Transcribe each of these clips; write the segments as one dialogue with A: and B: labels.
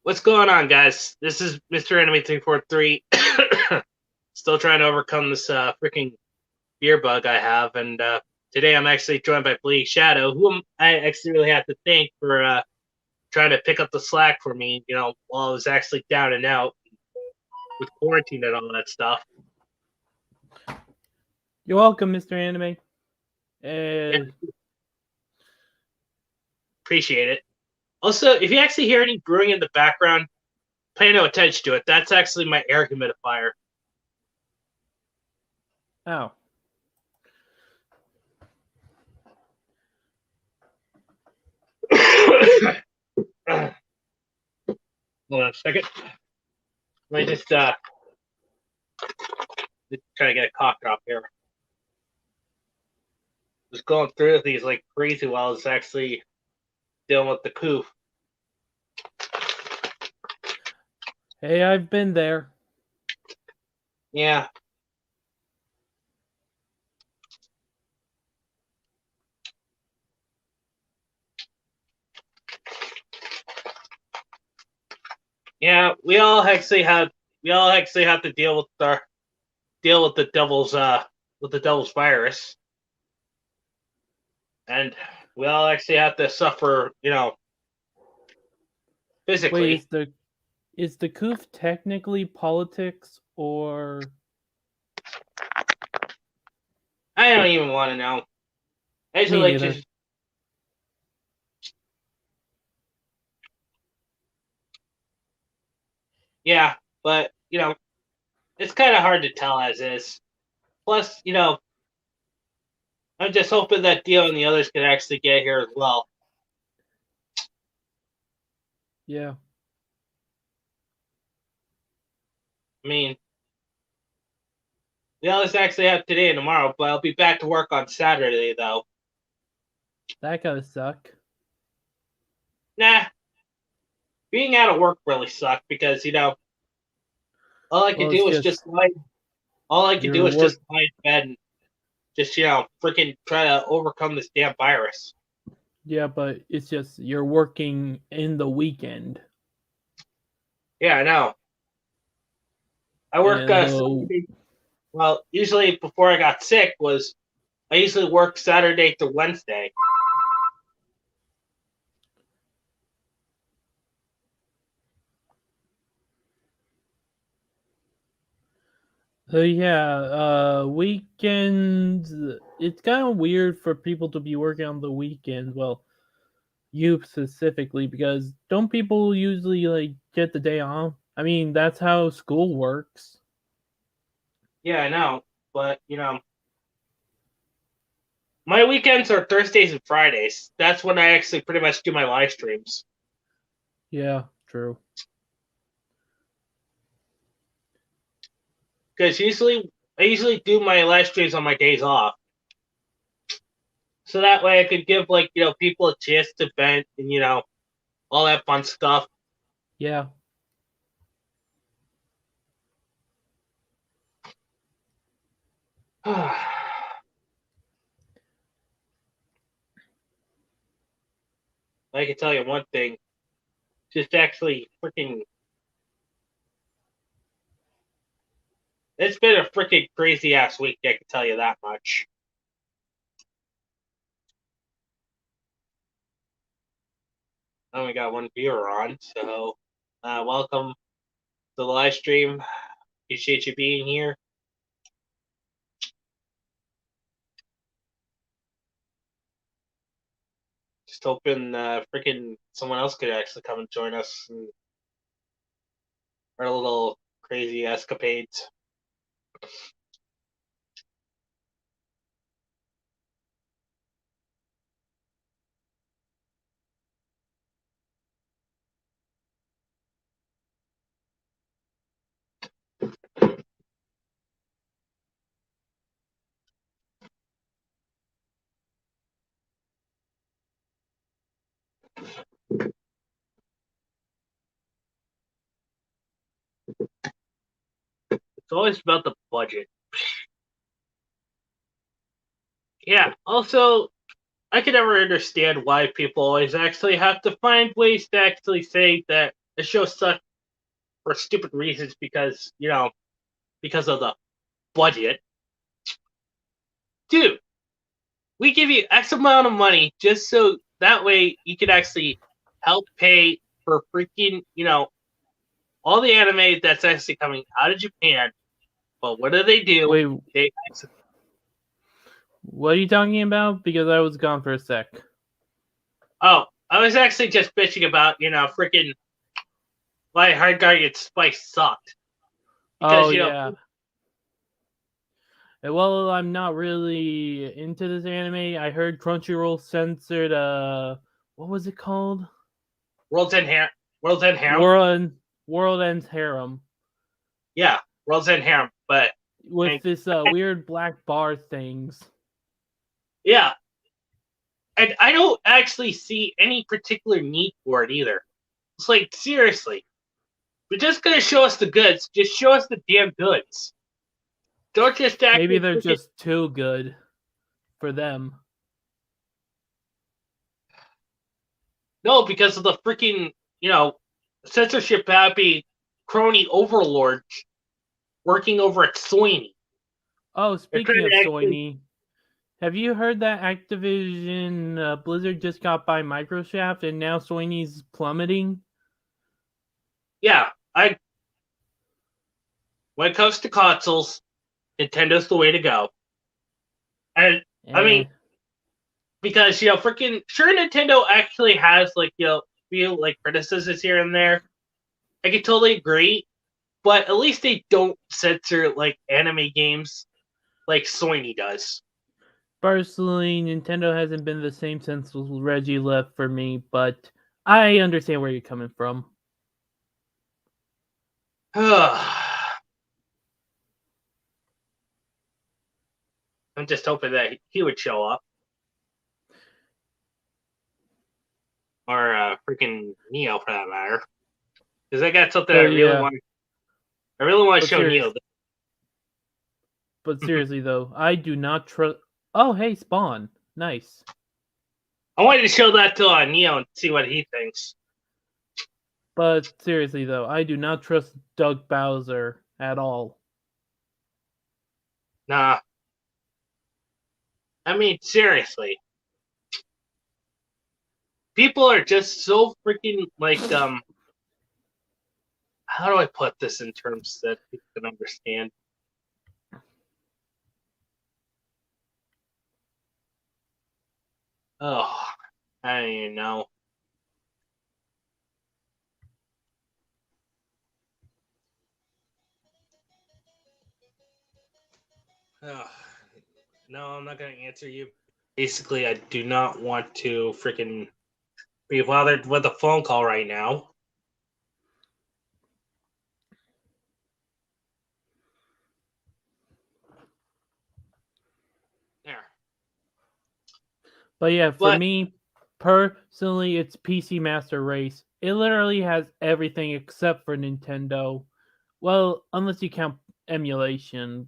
A: What's going on, guys? This is Mr. Enemy 343. Still trying to overcome this freaking beer bug I have, and today I'm actually joined by Bleak Shadow, whom I actually really have to thank for trying to pick up the slack for me. While I was actually down and out with quarantine and all that stuff.
B: You're welcome, Mr. Anime.
A: Yeah, appreciate it. Also, if you actually hear any brewing in the background, pay no attention to it. That's actually my air humidifier.
B: Oh.
A: Hold on a second. Let me just try to get a cough drop here. Just going through these like crazy while I was actually dealing with the coup.
B: Hey, I've been there.
A: Yeah. Yeah, we all actually have to deal with the devil's virus. And we all actually have to suffer, physically.
B: Wait, is the coup technically politics or
A: I don't even want to know. I just
B: me
A: like
B: neither?
A: just yeah, but it's kind of hard to tell as is. Plus, I'm just hoping that Dio and the others can actually get here as well.
B: Yeah.
A: I mean, we always actually have today and tomorrow, but I'll be back to work on Saturday though.
B: That gotta suck.
A: Nah, being out of work really sucked because all I could
B: Well,
A: do
B: it's
A: was
B: just
A: just lie. All I could do
B: your
A: was just
B: work.
A: lie in bed and just freaking try to overcome this damn virus.
B: Yeah, but it's just you're working in the weekend.
A: Yeah, I know. I work
B: And
A: Saturday. Well, usually before I got sick was I usually work Saturday to Wednesday.
B: weekends. It's kind of weird for people to be working on the weekend. Well, you specifically, because don't people usually like get the day off? I mean, that's how school works.
A: Yeah, I know, but my weekends are Thursdays and Fridays. That's when I actually pretty much do my live streams.
B: Yeah, true.
A: Because I usually do my live streams on my days off. So that way I could give people a chance to vent and all that fun stuff.
B: Yeah.
A: I can tell you one thing. Just actually freaking it's been a freaking crazy ass week, I can tell you that much. I only got one viewer on, so welcome to the live stream. Appreciate you being here. Just hoping freaking someone else could actually come and join us in our little crazy escapades. It's always about the budget. Yeah, also, I can never understand why people always actually have to find ways to actually say that the show sucked for stupid reasons because because of the budget. Dude, we give you X amount of money just so that way you could actually help pay for freaking all the anime that's actually coming out of Japan. But what do?
B: Wait,
A: They
B: what are you talking about? Because I was gone for a sec.
A: Oh, I was actually just bitching about freaking why Hard Guardian Spice sucked because
B: Oh yeah. Well, I'm not really into this anime. I heard Crunchyroll censored what was it called?
A: World's End Harem.
B: World Ends Harem.
A: Yeah, World's End Harem, but
B: with this weird black bar things.
A: Yeah. And I don't actually see any particular need for it either. It's like, seriously. You're just going to show us the goods. Just show us the damn goods. Don't just act
B: Maybe they're just too good for them.
A: No, because of the freaking, censorship happy crony overlords working over at Sony.
B: Oh, speaking of Sony, have you heard that Activision Blizzard just got by Microsoft and now Sony's plummeting?
A: Yeah, when it comes to consoles, Nintendo's the way to go. And I mean, because freaking sure Nintendo actually has feel like criticisms here and there. I can totally agree, but at least they don't censor like anime games like Sony does.
B: Personally, Nintendo hasn't been the same since Reggie left for me, but I understand where you're coming from.
A: I'm just hoping that he would show up. Or freaking Neo for that matter. Because I got something I really want to show Neo.
B: But seriously though, I do not trust. Oh, hey, Spawn. Nice.
A: I wanted to show that to Neo and see what he thinks.
B: But seriously though, I do not trust Doug Bowser at all.
A: Nah. I mean, seriously. People are just so freaking how do I put this in terms that people can understand? Oh, I don't even know. Oh, no, I'm not going to answer you. Basically, I do not want to freaking be bothered with a phone call right now. There.
B: But yeah, for me personally, it's PC Master Race. It literally has everything except for Nintendo. Well, unless you count emulation.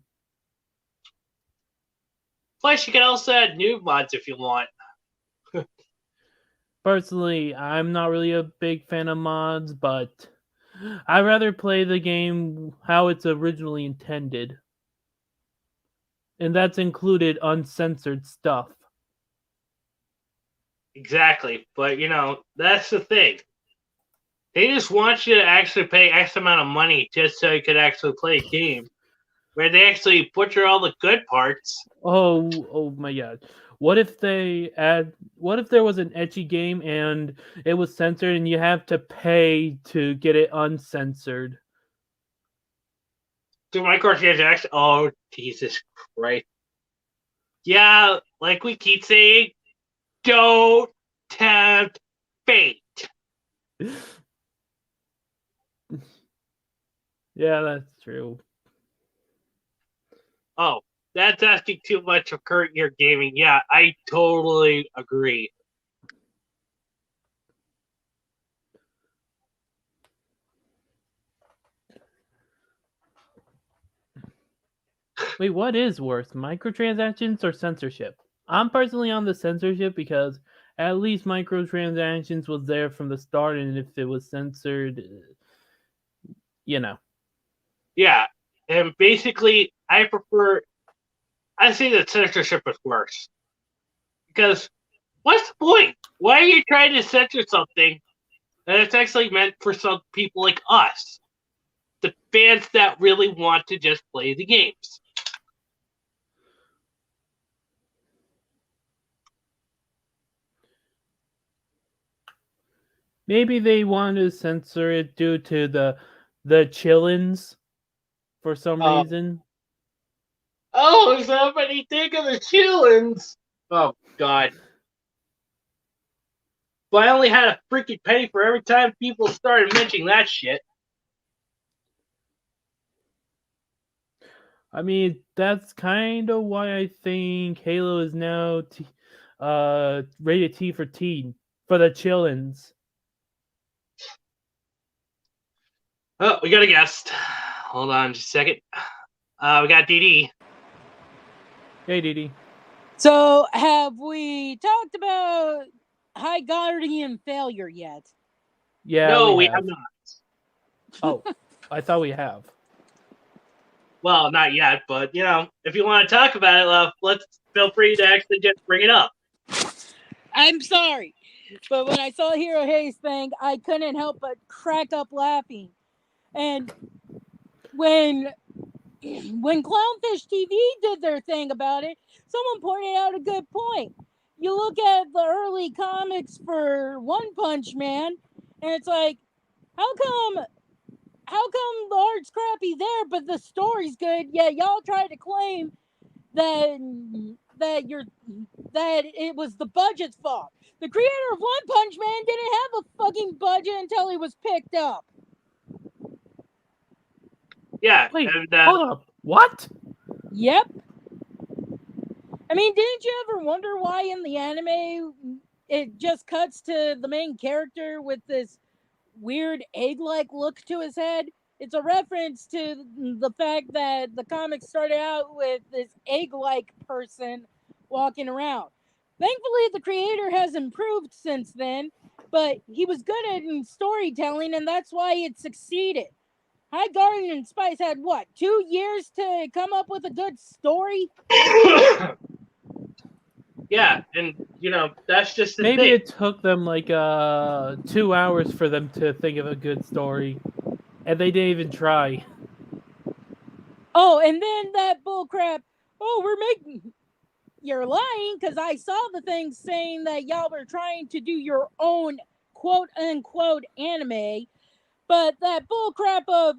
A: Plus, you can also add new mods if you want.
B: Personally, I'm not really a big fan of mods, but I'd rather play the game how it's originally intended. And that's included uncensored stuff.
A: Exactly. But, that's the thing. They just want you to actually pay X amount of money just so you could actually play a game where they actually butcher all the good parts.
B: Oh my god. What if there was an ecchi game and it was censored and you have to pay to get it uncensored?
A: Do microtransactions? Oh, Jesus Christ. Yeah, like we keep saying, don't tempt fate.
B: Yeah, that's true.
A: Oh, that's asking too much of current year gaming. Yeah, I totally agree.
B: Wait, what is worse, microtransactions or censorship? I'm personally on the censorship because At least microtransactions was there from the start, and if it was censored, you know.
A: Yeah, and basically, I say that censorship is worse because what's the point? Why are you trying to censor something that it's actually meant for some people like us, the fans that really want to just play the games?
B: Maybe they wanted to censor it due to the chillins for some reason.
A: Oh, somebody think of the chillins! Oh God! But I only had a freaking penny for every time people started mentioning that shit.
B: I mean, that's kind of why I think Halo is now rated T for teen for the chillins.
A: Oh, we got a guest. Hold on just a second. We got DD.
B: Hey, Didi.
C: So, have we talked about High Guardian failure yet?
B: Yeah,
A: No,
B: we
A: have
B: have.
A: not.
B: Oh, I thought we have.
A: Well, not yet, but if you want to talk about it, let's feel free to actually just bring it up.
C: I'm sorry, but when I saw Hero Hayes thing, I couldn't help but crack up laughing. And when Clownfish TV did their thing about it, someone pointed out a good point. You look at the early comics for One Punch Man, and it's like, how come the art's crappy there, but the story's good? Yeah, y'all try to claim that it was the budget's fault. The creator of One Punch Man didn't have a fucking budget until he was picked up.
A: Yeah.
B: Wait,
A: and,
B: hold up. What?
C: Yep. I mean, didn't you ever wonder why in the anime it just cuts to the main character with this weird egg-like look to his head? It's a reference to the fact that the comics started out with this egg-like person walking around. Thankfully, the creator has improved since then, but he was good at storytelling, and that's why it succeeded. High Guardian and Spice had what, 2 years to come up with a good story?
A: yeah, and that's just the
B: Maybe
A: thing.
B: it took them like 2 hours for them to think of a good story, and they didn't even try.
C: Oh, and then that bullcrap. Oh, we're making. You're lying because I saw the thing saying that y'all were trying to do your own quote unquote anime, but that bullcrap of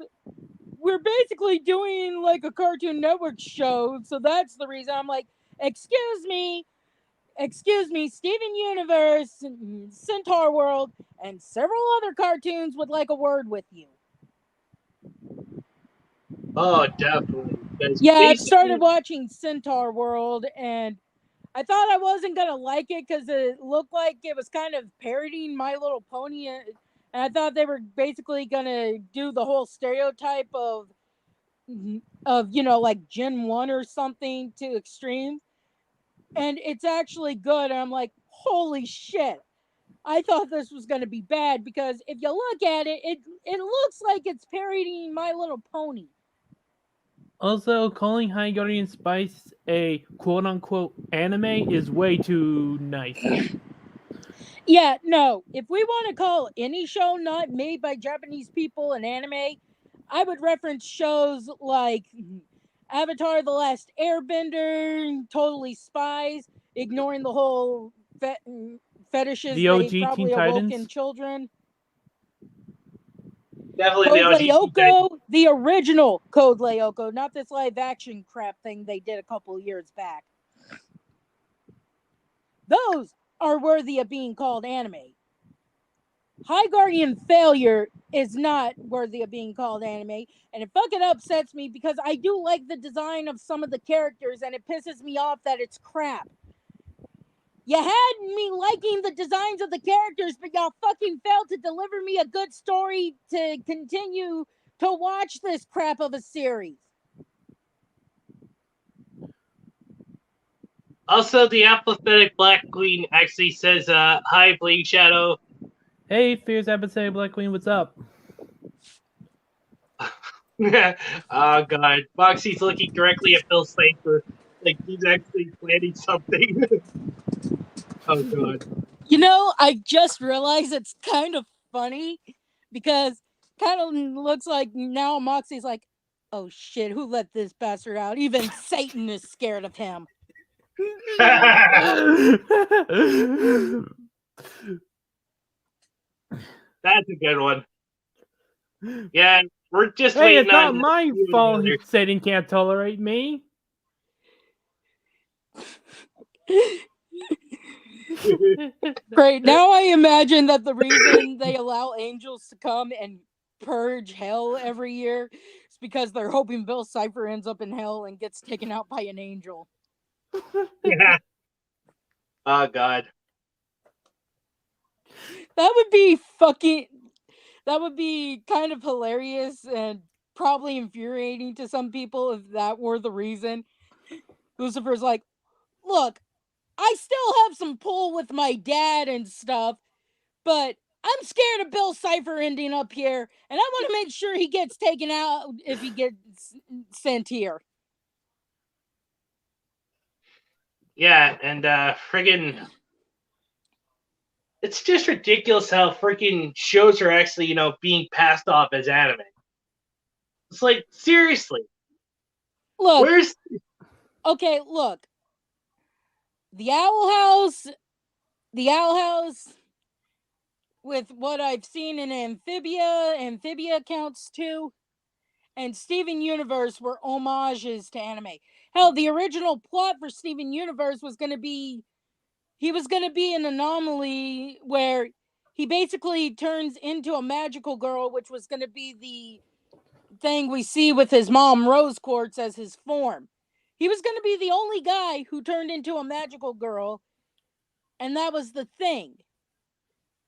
C: we're basically doing like a Cartoon Network show, so that's the reason. I'm like, excuse me, Steven Universe, Centaur World, and several other cartoons would like a word with you.
A: Oh, definitely.
C: Yeah, I've started watching Centaur World, and I thought I wasn't gonna like it because it looked like it was kind of parodying My Little Pony, and I thought they were basically gonna do the whole stereotype of like Gen 1 or something to extreme. And it's actually good, and I'm like, holy shit. I thought this was going to be bad because if you look at it, it looks like it's parodying My Little Pony.
B: Also, calling High Guardian Spice a quote unquote anime is way too nice.
C: Yeah, no. If we want to call any show not made by Japanese people an anime, I would reference shows like Avatar: The Last Airbender, Totally Spies, ignoring the whole fetishes
B: The OG
C: they probably
B: Teen
C: awoke
B: Titans?
C: in children.
A: Definitely
C: Code
A: the OG.
C: Lyoko, the original Code Lyoko, not this live action crap thing they did a couple years back. Those are worthy of being called anime. High Guardian Failure is not worthy of being called anime, and it fucking upsets me because I do like the design of some of the characters, and it pisses me off that it's crap. You had me liking the designs of the characters, but y'all fucking failed to deliver me a good story to continue to watch this crap of a series.
A: Also, the apathetic Black Queen actually says, "Hi, Bleak Shadow."
B: Hey, fierce apathetic Black Queen, what's up?
A: Oh God, Moxie's looking directly at Bill Safer, like he's actually planning something. Oh God.
C: You know, I just realized it's kind of funny because kind of looks like now Moxie's like, oh shit, who let this bastard out? Even Satan is scared of him.
A: That's a good one. Yeah, we're just
B: Hey,
A: waiting
B: it's not
A: on
B: my
A: you
B: fault
A: together.
B: Satan can't tolerate me.
C: Great. Now I imagine that the reason they allow angels to come and purge hell every year is because they're hoping Bill Cipher ends up in hell and gets taken out by an angel.
A: Yeah. Oh God.
C: That would be fucking. That would be kind of hilarious and probably infuriating to some people if that were the reason. Lucifer's like, look, I still have some pull with my dad and stuff, but I'm scared of Bill Cipher ending up here, and I want to make sure he gets taken out if he gets sent here.
A: Yeah, and friggin', it's just ridiculous how freaking shows are actually, being passed off as anime. It's like, seriously,
C: Look,
A: where's
C: okay, look. The Owl House, with what I've seen in Amphibia counts too, and Steven Universe were homages to anime. Hell, the original plot for Steven Universe was going to be he was going to be an anomaly where he basically turns into a magical girl, which was going to be the thing we see with his mom, Rose Quartz, as his form. He was going to be the only guy who turned into a magical girl, and that was the thing.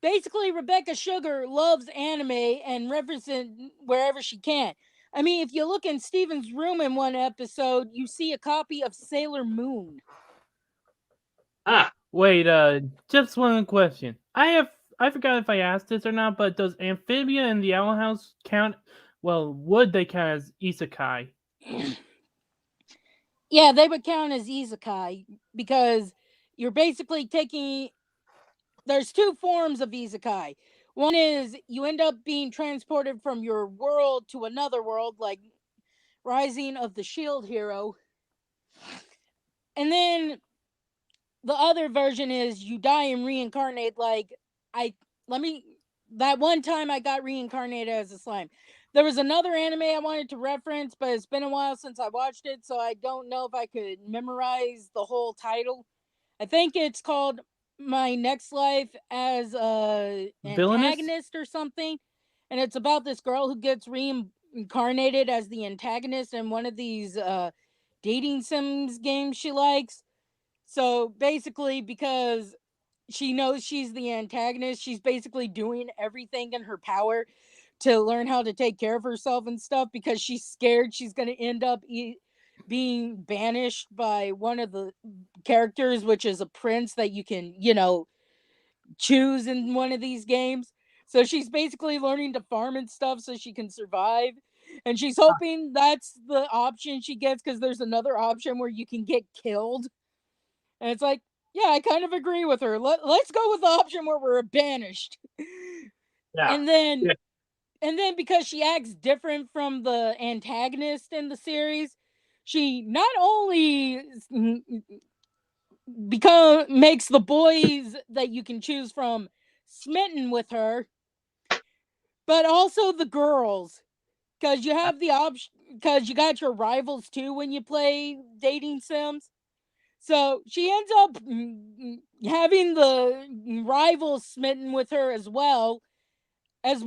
C: Basically, Rebecca Sugar loves anime and represents wherever she can. I mean, if you look in Steven's room in one episode, you see a copy of Sailor Moon.
B: Wait, just one question. I forgot if I asked this or not, but does Amphibia and the Owl House count? Well, would they count as isekai?
C: Yeah, they would count as isekai because you're basically taking. There's two forms of isekai. One is you end up being transported from your world to another world, like Rising of the Shield Hero. And then the other version is you die and reincarnate. Like, that one time I got reincarnated as a slime. There was another anime I wanted to reference, but it's been a while since I watched it, so I don't know if I could memorize the whole title. I think it's called My Next Life as a
B: Villainous?
C: Antagonist or something. And it's about this girl who gets reincarnated as the antagonist in one of these dating sims games she likes. So basically, because she knows she's the antagonist, she's basically doing everything in her power to learn how to take care of herself and stuff because she's scared she's going to end up being banished by one of the characters, which is a prince that you can, choose in one of these games. So she's basically learning to farm and stuff so she can survive. And she's hoping that's the option she gets because there's another option where you can get killed. And it's like, yeah, I kind of agree with her. Let's go with the option where we're banished.
A: yeah?
C: And then because she acts different from the antagonist in the series, she not only makes the boys that you can choose from smitten with her, but also the girls, because you have the option, because you got your rivals too when you play dating sims. So she ends up having the rivals smitten with her as well as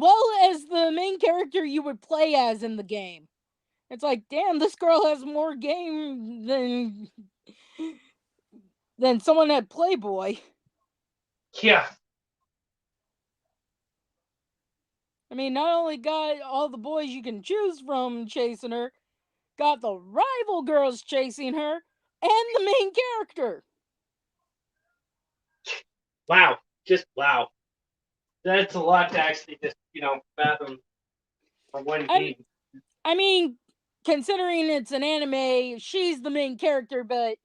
C: the main character you would play as in the game. It's like, damn, this girl has more game than someone at Playboy.
A: Yeah.
C: I mean, not only got all the boys you can choose from chasing her, got the rival girls chasing her, and the main character.
A: Wow. Just wow. That's a lot to actually just, fathom for one
C: I'm,
A: game.
C: I mean, considering it's an anime, she's the main character, but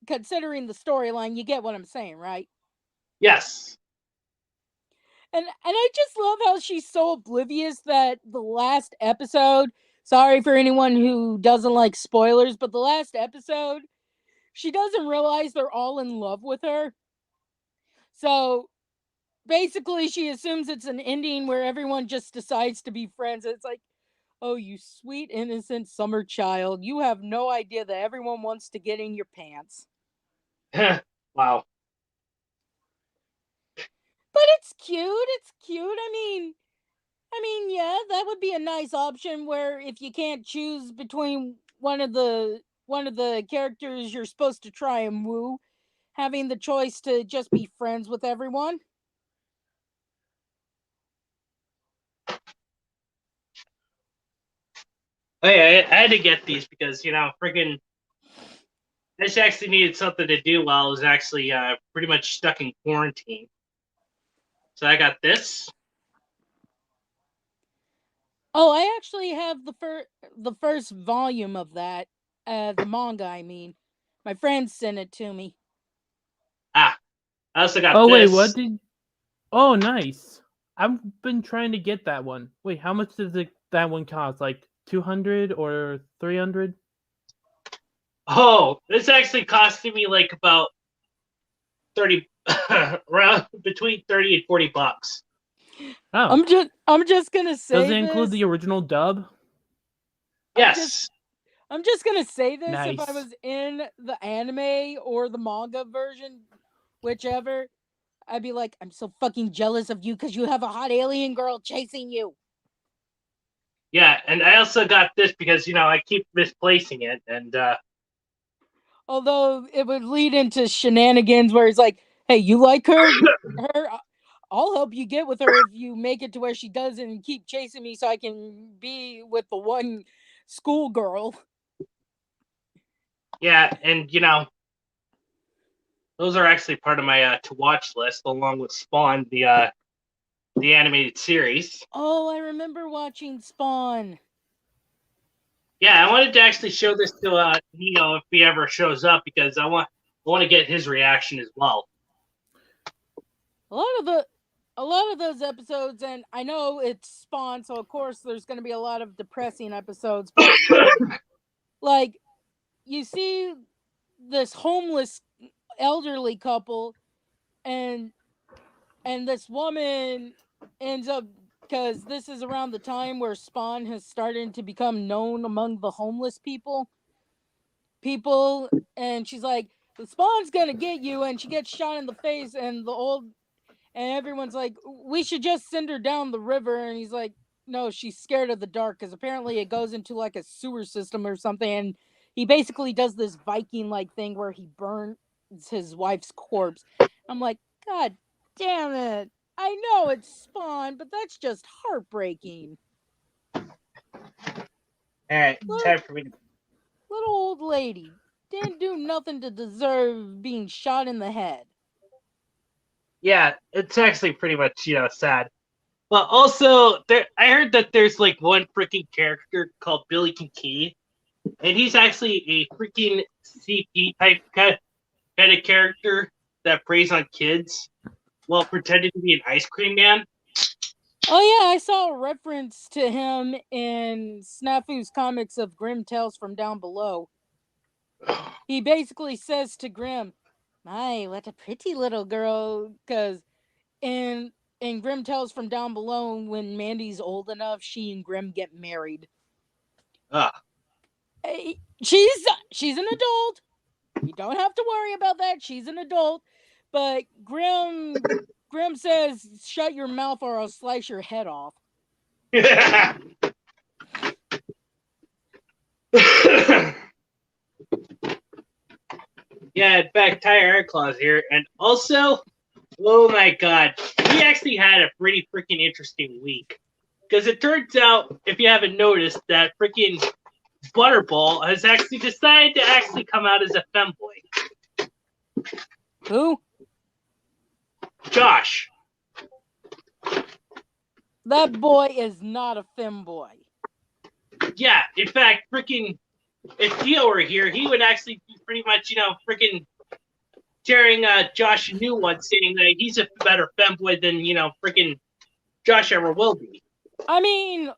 C: considering the storyline, you get what I'm saying, right?
A: Yes.
C: And I just love how she's so oblivious that the last episode, sorry for anyone who doesn't like spoilers, but the last episode, she doesn't realize they're all in love with her. So basically she assumes it's an ending where everyone just decides to be friends. It's like, oh, you sweet innocent summer child, you have no idea that everyone wants to get in your pants.
A: Wow.
C: But it's cute. Yeah, that would be a nice option where if you can't choose between one of the characters you're supposed to try and woo, having the choice to just be friends with everyone.
A: Hey, I had to get these because, freaking, I just actually needed something to do while I was actually pretty much stuck in quarantine. So I got this.
C: Oh, I actually have the first volume of that, the manga. I mean, my friend sent it to me.
A: Ah, I also got
B: Oh wait,
A: this.
B: what did? Oh, nice. I've been trying to get that one. Wait, how much does that one cost? Like 200 or 300?
A: Oh, this actually costed me like about 30, around between 30 and $40.
B: Oh,
C: I'm just gonna say
B: does it include
C: this.
B: the original dub?
A: Yes.
C: I'm just gonna say this. If I
B: Nice.
C: was in the anime or the manga version, whichever, I'd be like, I'm so fucking jealous of you because you have a hot alien girl chasing you.
A: Yeah, and I also got this because, I keep misplacing it. And,
C: Although it would lead into shenanigans where it's like, hey, you like her, I'll help you get with her if you make it to where she doesn't keep chasing me so I can be with the one schoolgirl.
A: yeah, and, those are actually part of my to watch list, along with Spawn, the animated series.
C: Oh, I remember watching Spawn.
A: Yeah, I wanted to actually show this to Neo if he ever shows up because I want to get his reaction as well.
C: A lot of those episodes, and I know it's Spawn, so of course there's going to be a lot of depressing episodes, but like you see this homeless elderly couple and this woman ends up, because this is around the time where Spawn has started to become known among the homeless people, and she's like, the Spawn's gonna get you, and she gets shot in the face, and everyone's like, we should just send her down the river, and he's like, no, she's scared of the dark because apparently it goes into like a sewer system or something, and he basically does this Viking like thing where he burns his wife's corpse. I'm like, god damn it, I know it's Spawn, but that's just heartbreaking.
A: Alright, time for me to...
C: Little old lady didn't do nothing to deserve being shot in the head.
A: Yeah, it's actually pretty much, sad. But also, I heard that there's like one freaking character called Billy Kincaid, and he's actually a freaking CP type kind of character that preys on kids while pretending to be an ice cream man.
C: Oh yeah, I saw a reference to him in Snafu's comics of Grim Tales from Down Below. He basically says to Grim, "My, what a pretty little girl," because in Grim Tales from Down Below, when Mandy's old enough, she and Grim get married. She's an adult. You don't have to worry about that. She's an adult. But Grim says, "Shut your mouth or I'll slice your head off."
A: Yeah, in fact, Tyre Airclaws here, and also, oh my god, he actually had a pretty freaking interesting week. Because it turns out, if you haven't noticed, that freaking Butterball has actually decided to actually come out as a femboy.
C: Who?
A: Josh.
C: That boy is not a femboy.
A: Yeah, in fact, freaking, if Dio were here, he would actually be pretty much, freaking tearing Josh a new one, saying that he's a better femboy than, freaking Josh ever will be.
C: I mean,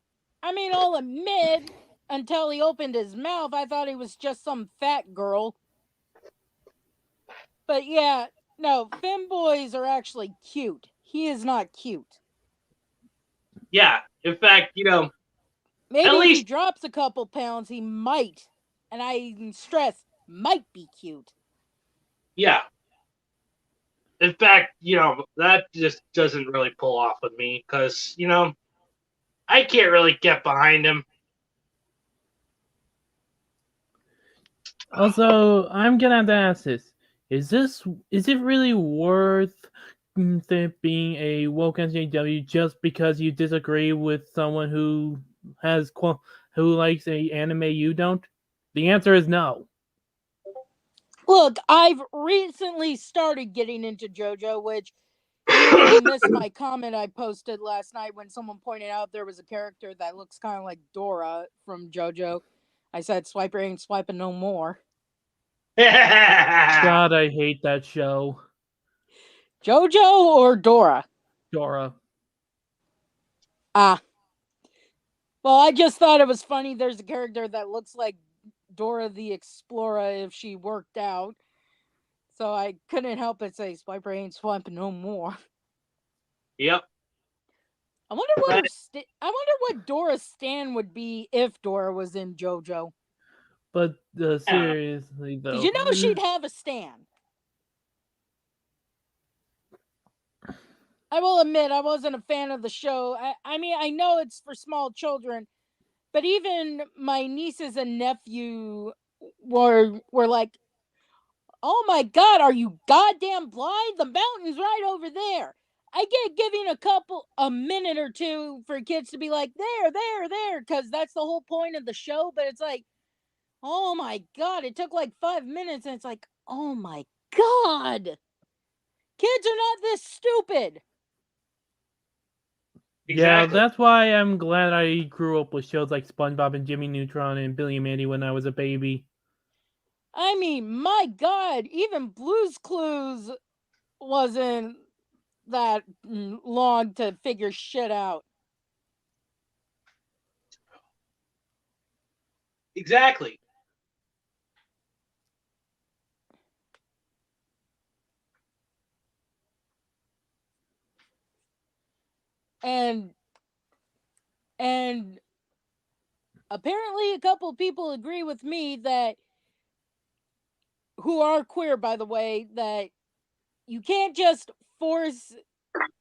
C: I'll admit, until he opened his mouth, I thought he was just some fat girl. But yeah, no, femboys are actually cute. He is not cute.
A: Yeah, in fact,
C: maybe
A: at
C: if
A: least
C: he drops a couple pounds, he might, and I stress, might be cute.
A: Yeah. In fact, that just doesn't really pull off with me because, I can't really get behind him.
B: Also, I'm gonna have to ask this: is it really worth being a woke NJW just because you disagree with someone who likes a anime you don't? The answer is no.
C: Look, I've recently started getting into JoJo, which you really missed my comment I posted last night when someone pointed out there was a character that looks kind of like Dora from JoJo. I said, "Swiper ain't swiping no more."
B: God, I hate that show.
C: JoJo or Dora?
B: Dora.
C: Ah. Well, I just thought it was funny. There's a character that looks like Dora the Explorer if she worked out. So I couldn't help but say, "Swiper ain't swiping no more."
A: Yep.
C: I wonder what Dora's stand would be if Dora was in JoJo.
B: But seriously, though,
C: did you know she'd have a stand? I will admit I wasn't a fan of the show. I mean, I know it's for small children, but even my nieces and nephew were like, "Oh my God, are you goddamn blind? The mountain's right over there." I get giving a minute or two for kids to be like, there, because that's the whole point of the show. But it's like, oh my God, it took like 5 minutes, and it's like, oh my God, kids are not this stupid.
B: Yeah,
A: Exactly.
B: that's why I'm glad I grew up with shows like SpongeBob and Jimmy Neutron and Billy and Mandy when I was a baby.
C: I mean, my God, even Blue's Clues wasn't that long to figure shit out.
A: Exactly.
C: And apparently a couple people agree with me that who are queer, by the way, that you can't just force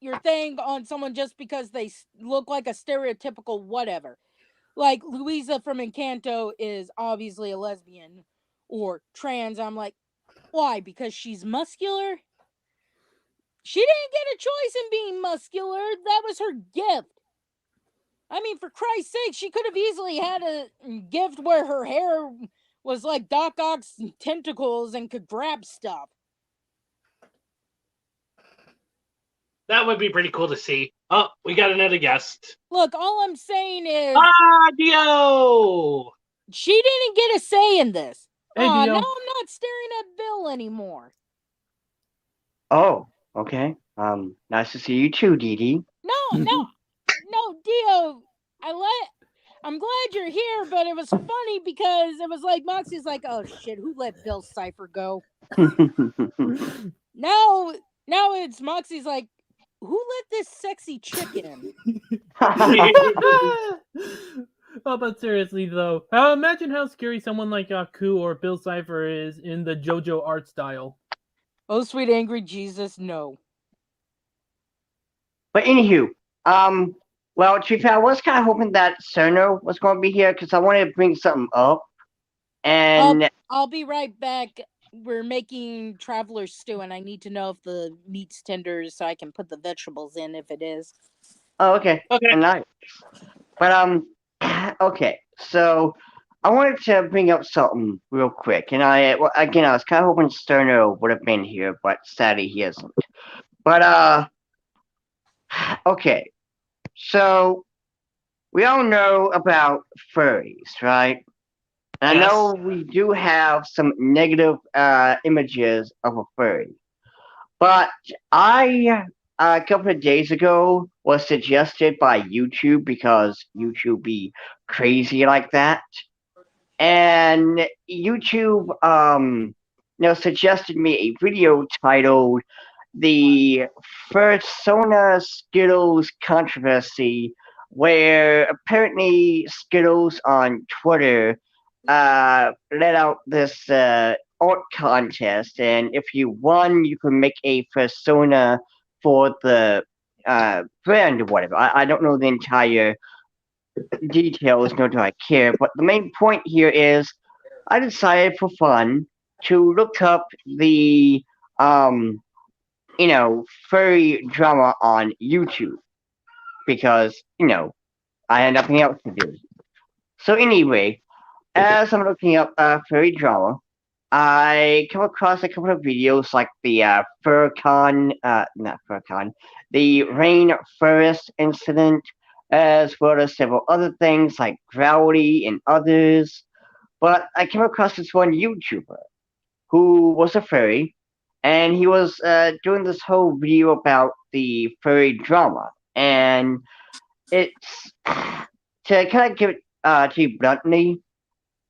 C: your thing on someone just because they look like a stereotypical whatever. Like Louisa from Encanto is obviously a lesbian or trans. I'm like, why? Because she's muscular? She didn't get a choice in being muscular. That was her gift. I mean, for Christ's sake, she could have easily had a gift where her hair was like Doc Ock's tentacles and could grab stuff.
A: That would be pretty cool to see. Oh, we got another guest.
C: Look, all I'm saying is,
A: Dio!
C: She didn't get a say in this.
B: Hey,
C: Aw,
B: Dio.
C: now I'm not staring at Bill anymore.
D: Oh, okay. Nice to see you too, Dee Dee.
C: No, Dio. I'm glad you're here, but it was funny because it was like Moxie's like, "Oh shit, who let Bill Cipher go?" Now it's Moxie's like, "Who let this sexy chick in?"
B: Oh, but seriously though, imagine how scary someone like Aku or Bill Cipher is in the JoJo art style.
C: Oh, sweet angry Jesus, no.
D: But anywho, well, Chief, I was kind of hoping that Cerno was going to be here because I wanted to bring something up. And
C: I'll be right back. We're making traveler stew, and I need to know if the meat's tender so I can put the vegetables in if it is.
D: oh, okay,
A: Okay.
D: nice. But okay, so I wanted to bring up something real quick, and I was kind of hoping Cerno would have been here, but sadly he isn't. But okay. So we all know about furries, right? And I
A: Yes.
D: know we do have some negative images of a furry, but I a couple of days ago was suggested by YouTube because YouTube be crazy like that, and YouTube suggested me a video titled "The Persona Skittles Controversy," where apparently Skittles on Twitter let out this art contest, and if you won, you could make a persona for the brand or whatever. I don't know the entire details, nor do I care, but the main point here is I decided for fun to look up the um furry drama on YouTube because I had nothing else to do. So anyway, as I'm looking up furry drama, I come across a couple of videos like the not FurCon, the Rain Forest incident, as well as several other things like Growly and others. But I came across this one YouTuber who was a furry, and he was doing this whole video about the furry drama. And it's to kind of give it to you bluntly,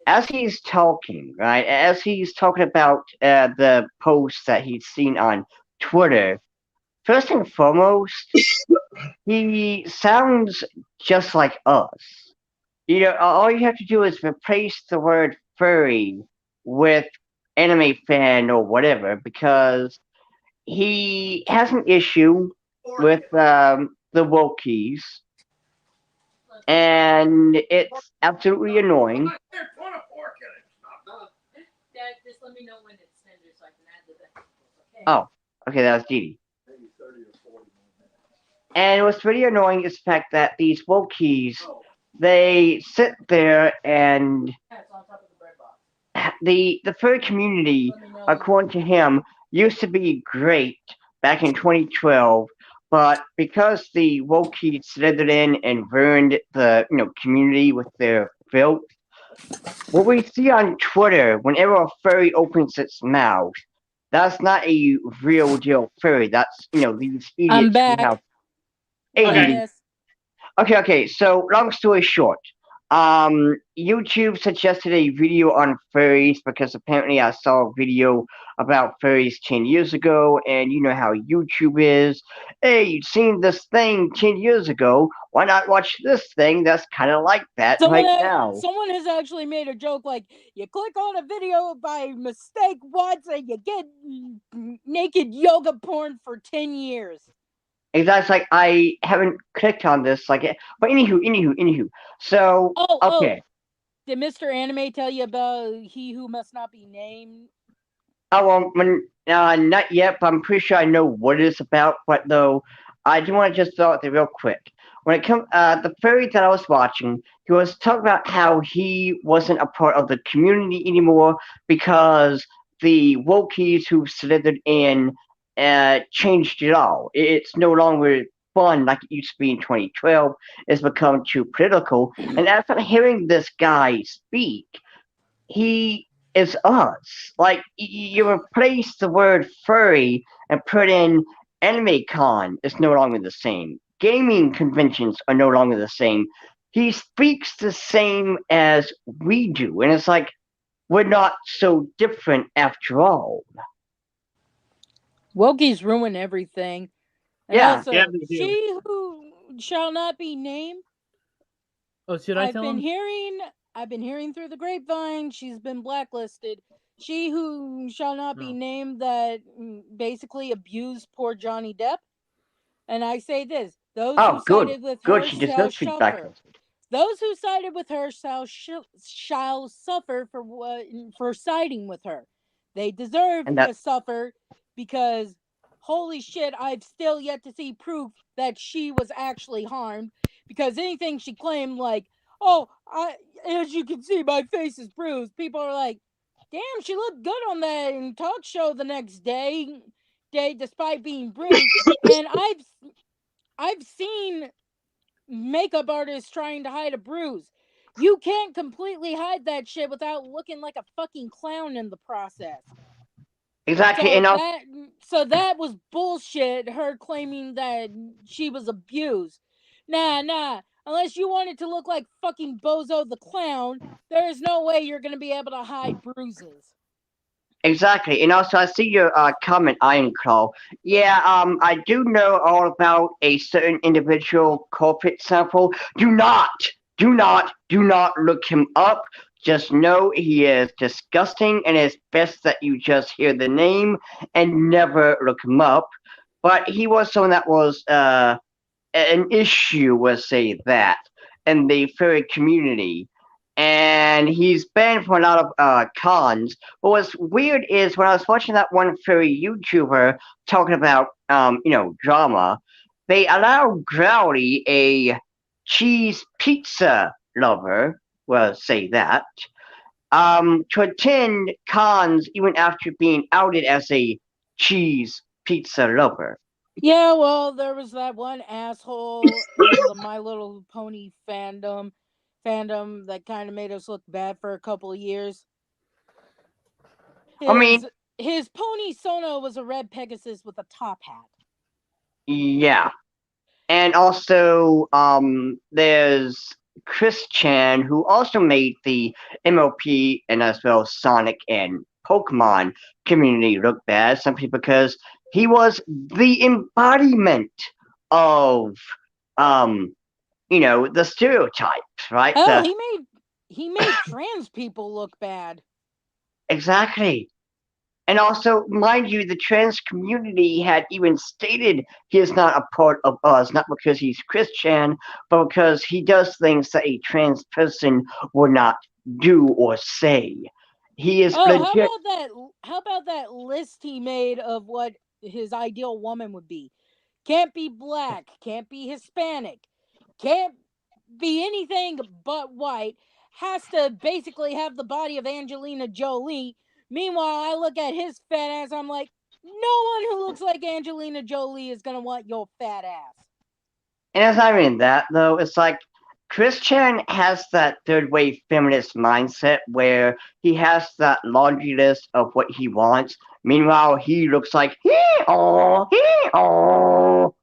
D: as he's talking, right? As he's talking about the posts that he's seen on Twitter, first and foremost, he sounds just like us. All you have to do is replace the word furry with anime fan or whatever, because he has an issue with the wokies, and it's absolutely annoying.
C: Dad, just let me know when it's tender so I can add the vegetables, okay?
D: Oh, okay, that was Dee. And what's really annoying is the fact that these wokies, they sit there and
C: Yeah, it's on top of the bread box.
D: the furry community,
C: Let me know.
D: according to him, used to be great back in 2012, but because the wokies slithered in and ruined the community with their filth, what we see on Twitter whenever a furry opens its mouth, that's not a real deal furry. That's these
C: I'm
D: idiots who
C: back.
D: have. Hey,
A: Okay.
D: Dee. Okay. So, long story short, YouTube suggested a video on furries because apparently I saw a video about furries 10 years ago, and you know how YouTube is. Hey, you've seen this thing 10 years ago. Why not watch this thing that's kind of like that right now?
C: Someone has actually made a joke like, you click on a video by mistake once and you get naked yoga porn for 10 years.
D: Exactly. Like I haven't clicked on this, but anywho. So okay.
C: Did Mr. Anime tell you about He Who Must Not Be Named?
D: Oh well, not yet, but I'm pretty sure I know what it is about. But though, I do want to just throw it there real quick. When it comes, the furry that I was watching, he was talking about how he wasn't a part of the community anymore because the wokies who slithered in changed it all. It's no longer fun like it used to be in 2012. It's become too political. And after hearing this guy speak, he is us. Like you replace the word furry and put in anime con. It's no longer the same. Gaming conventions are no longer the same. He speaks the same as we do, and it's like we're not so different after all.
C: Wokies ruin everything. And
D: Yeah.
C: also,
A: Yeah, they do.
C: she who shall not be named.
B: Oh, should I
C: I've
B: tell
C: been
B: him?
C: hearing through the grapevine she's been blacklisted. She who shall not be named that basically abused poor Johnny Depp. And I say this: those who
D: good.
C: sided with
D: Good.
C: her
D: She does
C: shall
D: not shoot
C: suffer.
D: blacklisted.
C: Those who sided with her shall suffer for siding with her. They deserve to suffer because holy shit, I've still yet to see proof that she was actually harmed. Because anything she claimed, like, oh, as you can see, my face is bruised. People are like, damn, she looked good on that talk show the next day. day despite being bruised. And I've seen makeup artists trying to hide a bruise. You can't completely hide that shit without looking like a fucking clown in the process.
D: Exactly, and
C: So that was bullshit, her claiming that she was abused. Nah. Unless you wanted to look like fucking Bozo the Clown, there's no way you're gonna be able to hide bruises.
D: exactly, and also I see your comment, Ironclaw. Yeah, I do know all about a certain individual corporate sample. Do not look him up. Just know he is disgusting, and it's best that you just hear the name and never look him up. But he was someone that was an issue, let's say that, in the furry community. And he's banned from a lot of cons. But what's weird is when I was watching that one furry YouTuber talking about, drama, they allow Growly, a cheese pizza lover, well, say that, to attend cons even after being outed as a cheese pizza lover.
C: Yeah, well, there was that one asshole in the My Little Pony fandom that kind of made us look bad for a couple of years.
D: I mean,
C: His pony Sono was a red Pegasus with a top hat.
D: yeah. And also, there's Chris Chan, who also made the MLP and as well Sonic and Pokemon community look bad, simply because he was the embodiment of, the stereotypes, right?
C: Hell, he made trans people look bad.
D: Exactly. And also, mind you, the trans community had even stated he is not a part of us, not because he's Christian, but because he does things that a trans person would not do or say. He is legit.
C: How about that list he made of what his ideal woman would be? Can't be black, can't be Hispanic, can't be anything but white, has to basically have the body of Angelina Jolie. Meanwhile, I look at his fat ass, I'm like, no one who looks like Angelina Jolie is gonna want your fat ass.
D: And it's not even that, though. It's like Chris Chan has that third wave feminist mindset where he has that laundry list of what he wants. Meanwhile, he looks like, hee-oh, hee-oh.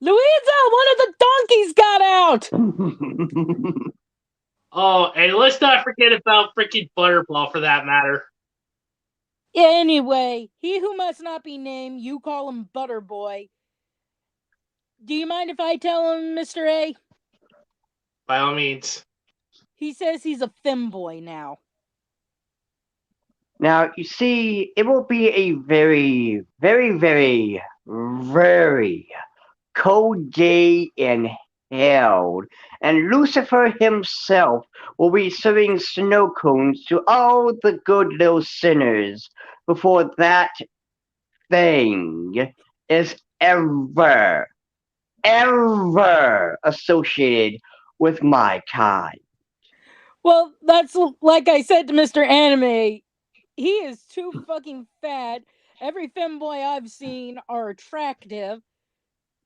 C: Louisa, one of the donkeys got out!
A: Oh, and let's not forget about freaking Butterball for that matter.
C: Anyway, he who must not be named, you call him Butterboy. Do you mind if I tell him, Mr. A?
A: By all means.
C: He says he's a femboy now.
D: Now, you see, it will be a very, very, very, very cold day in hell, and Lucifer himself will be serving snow cones to all the good little sinners before that thing is ever associated with my kind.
C: Well, that's like I said to Mr. Anime. He is too fucking fat. Every femboy I've seen are attractive.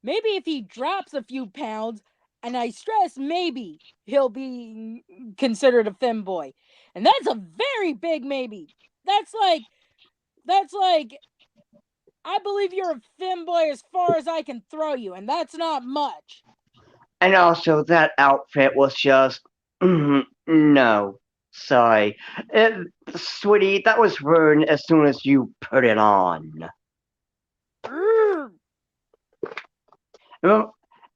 C: Maybe if he drops a few pounds, and I stress maybe, he'll be considered a femboy. And that's a very big maybe. That's like, I believe you're a femboy as far as I can throw you, and that's not much.
D: And also, that outfit was just, no. Sorry. Sweetie, that was ruined as soon as you put it on.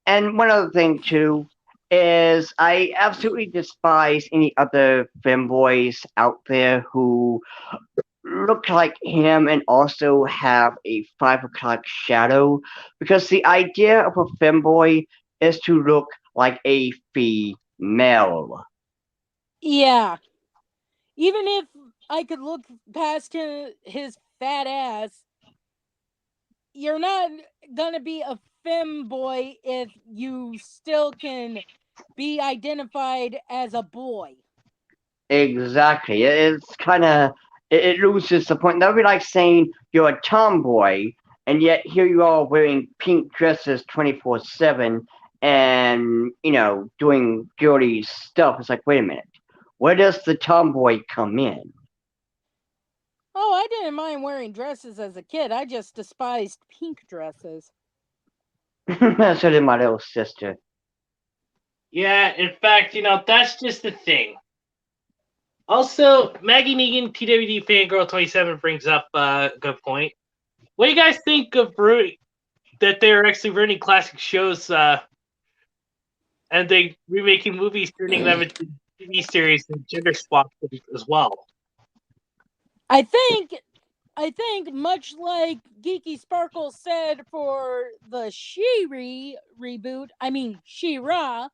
D: And one other thing, too, is I absolutely despise any other femboys out there who look like him and also have a 5 o'clock shadow, because the idea of a femboy is to look like a female.
C: Yeah. Even if I could look past his fat ass, you're not gonna be a femboy if you still can be identified as a boy.
D: Exactly. It's kind of it loses the point. That would be like saying you're a tomboy, and yet here you are wearing pink dresses 24/7, and doing dirty stuff. It's like, wait a minute, where does the tomboy come in?
C: Oh, I didn't mind wearing dresses as a kid. I just despised pink dresses.
D: So did my little sister.
A: Yeah, in fact, that's just the thing. Also, Maggie Negan, TWD Fangirl 27 brings up a good point. What do you guys think of that they're actually ruining classic shows and they remaking movies, turning them into TV series and gender swap as well?
C: I think much like Geeky Sparkle said for the She-Ra reboot, I mean She-Ra,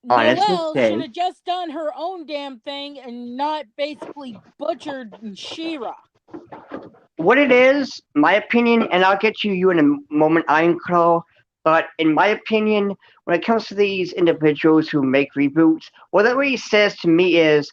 C: Noelle should have just done her own damn thing and not basically butchered She-Ra.
D: What it is, my opinion, and I'll get you in a moment, Ironclaw, but in my opinion, when it comes to these individuals who make reboots, what that really says to me is,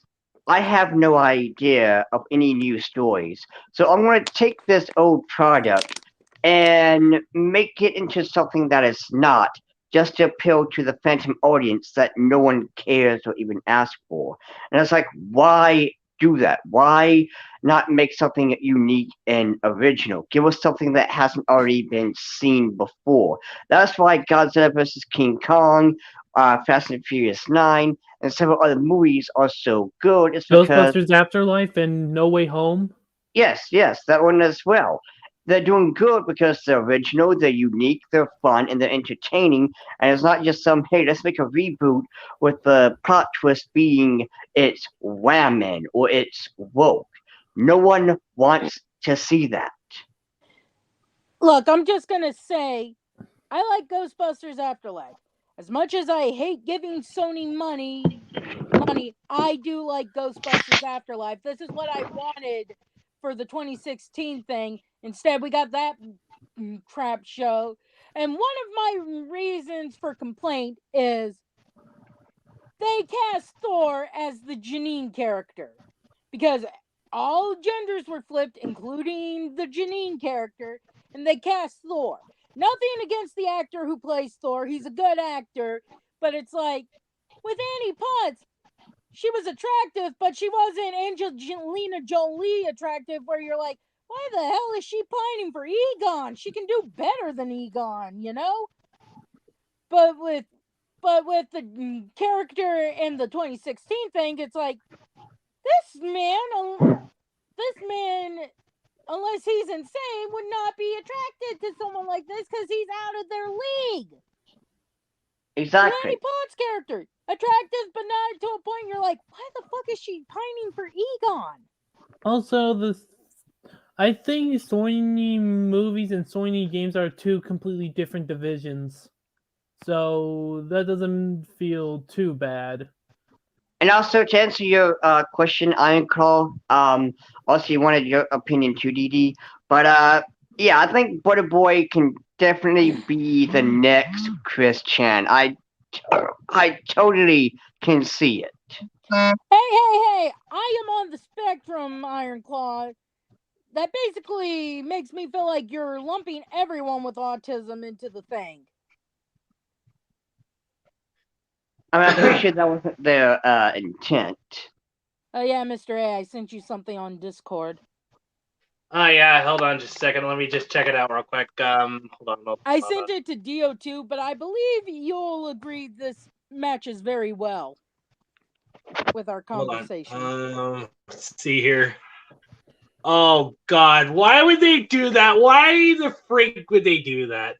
D: I have no idea of any new stories. So I'm going to take this old product and make it into something that is not, just to appeal to the phantom audience that no one cares or even asks for. And it's like, why do that? Why not make something unique and original? Give us something that hasn't already been seen before. That's why Godzilla vs. King Kong, Fast and Furious 9, and several other movies are so good. It's because
B: Ghostbusters Afterlife and No Way Home.
D: yes, that one as well. They're doing good because they're original, they're unique, they're fun, and they're entertaining. And it's not just some, hey, let's make a reboot with the plot twist being it's whammon or it's woke. No one wants to see that.
C: Look, I'm just going to say, I like Ghostbusters Afterlife. As much as I hate giving Sony money, I do like Ghostbusters Afterlife. This is what I wanted for the 2016 thing. Instead, we got that crap show. And one of my reasons for complaint is they cast Thor as the Janine character. Because all genders were flipped, including the Janine character, and they cast Thor. Nothing against the actor who plays Thor. He's a good actor. But it's like, with Annie Potts, she was attractive, but she wasn't Angelina Jolie attractive, where you're like, why the hell is she pining for Egon? She can do better than Egon, But with the character in the 2016 thing, it's like, this man, unless he's insane, would not be attracted to someone like this because he's out of their league.
D: Exactly.
C: Annie Potts' character, attractive, but not to a point you're like, why the fuck is she pining for Egon?
B: Also, I think Sony movies and Sony games are two completely different divisions. So that doesn't feel too bad.
D: And also, to answer your question, Ironclaw, also you wanted your opinion too, DD. But yeah, I think Butter Boy can definitely be the next Chris Chan. I totally can see it.
C: Hey, I am on the spectrum, Ironclaw. That basically makes me feel like you're lumping everyone with autism into the thing.
D: I mean, I'm pretty sure that wasn't their intent.
C: Oh yeah, Mr. A, I sent you something on Discord.
A: Oh yeah, hold on just a second. Let me just check it out real quick. Hold on.
C: I sent it to Dio2, but I believe you'll agree this matches very well with our conversation.
A: Let's see here. Oh God, why would they do that? Why the freak would they do that?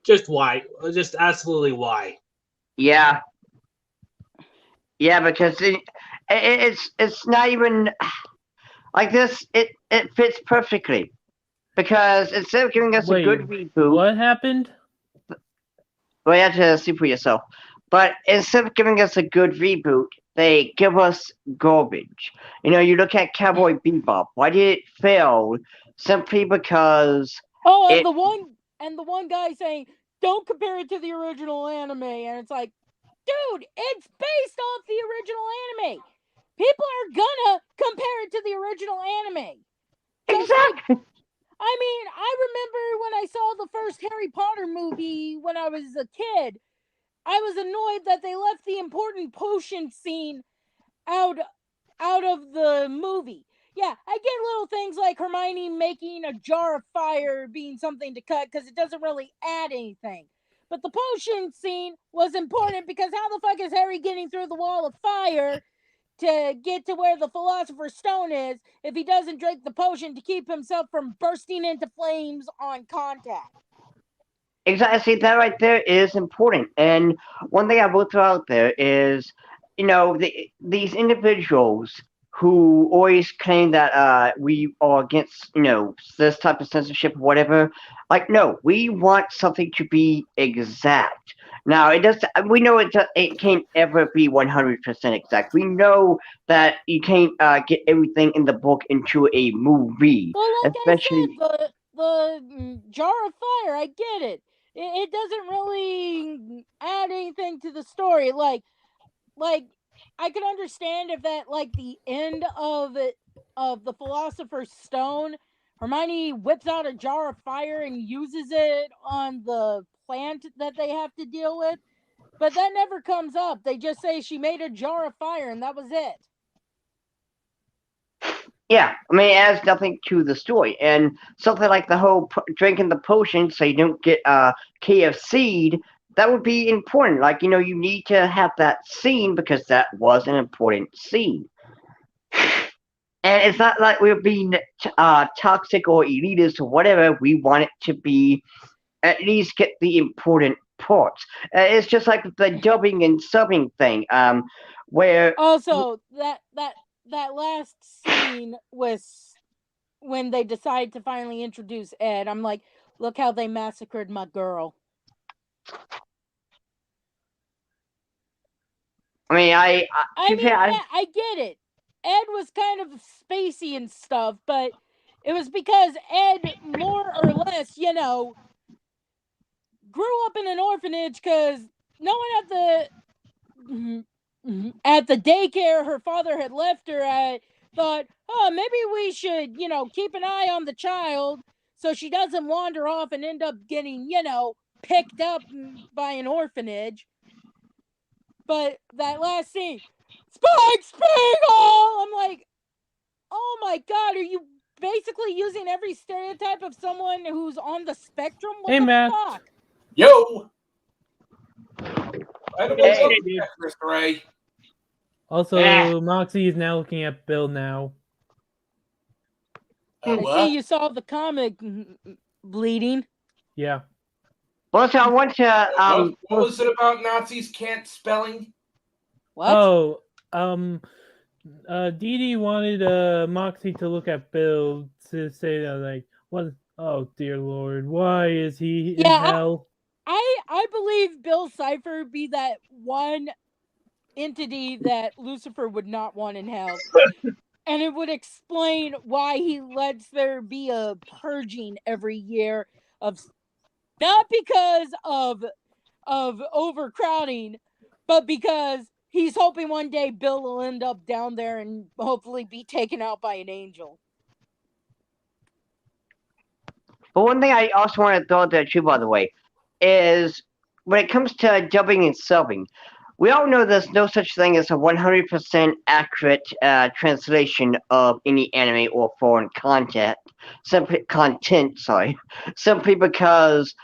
A: Just why? Just absolutely why?
D: Yeah, because it's not even like this. It fits perfectly because instead of giving us a good reboot,
B: what happened?
D: Well, you have to see for yourself. But instead of giving us a good reboot, they give us garbage. You look at Cowboy Bebop. Why did it fail? Simply because
C: the one guy saying, don't compare it to the original anime, and it's like, dude, it's based off the original anime. people are gonna compare it to the original anime.
D: Exactly.
C: I mean, I remember when I saw the first Harry Potter movie when I was a kid, I was annoyed that they left the important potion scene out of the movie. Yeah, I get little things like Hermione making a jar of fire being something to cut because it doesn't really add anything. But the potion scene was important because how the fuck is Harry getting through the wall of fire to get to where the Philosopher's Stone is if he doesn't drink the potion to keep himself from bursting into flames on contact?
D: Exactly. See, that right there is important. And one thing I will throw out there is, these individuals who always claim that we are against, this type of censorship, or whatever. Like, no, we want something to be exact. Now, it does. We know it can't ever be 100% exact. We know that you can't get everything in the book into a movie,
C: Well, like
D: especially.
C: I said, the jar of fire, I get it. It doesn't really add anything to the story. Like I could understand if that like the end of the Philosopher's Stone, Hermione whips out a jar of fire and uses it on the plant that they have to deal with. But that never comes up. They just say she made a jar of fire and that was it.
D: Yeah, I mean, it adds nothing to the story, and something like the whole drinking the potion so you don't get KFC'd. That would be important. Like, you need to have that scene because that was an important scene. And it's not like we're being toxic or elitist or whatever. We want it to be at least get the important parts. It's just like the dubbing and subbing thing, where
C: Also, that last scene was when they decide to finally introduce Ed. I'm like, look how they massacred my girl.
D: I mean,
C: I get it. Ed was kind of spacey and stuff, but it was because Ed more or less, grew up in an orphanage because no one at the daycare her father had left her at thought, oh, maybe we should, keep an eye on the child so she doesn't wander off and end up getting, picked up by an orphanage. But that last scene, Spike Spiegel! I'm like, oh my god, are you basically using every stereotype of someone who's on the spectrum? What
B: Hey,
C: the
B: Matt.
C: fuck?
E: Yo! I don't
A: Hey,
E: know,
A: dude.
E: Mr. Ray.
B: Also, Moxie is now looking at Bill now.
C: I
E: What?
C: see you saw the comic bleeding.
B: Yeah.
D: well, so I want to
E: What was it about Nazis can't spelling?
C: What?
B: Oh, Dee Dee wanted Moxie to look at Bill to say that, like, what? Oh dear Lord, why is he in hell?
C: I believe Bill Cipher be that one entity that Lucifer would not want in hell. And it would explain why he lets there be a purging every year of not because of overcrowding, but because he's hoping one day Bill will end up down there and hopefully be taken out by an angel.
D: But one thing I also want to throw out there too, by the way, is when it comes to dubbing and subbing, we all know there's no such thing as a 100% accurate translation of any anime or foreign content. Simply because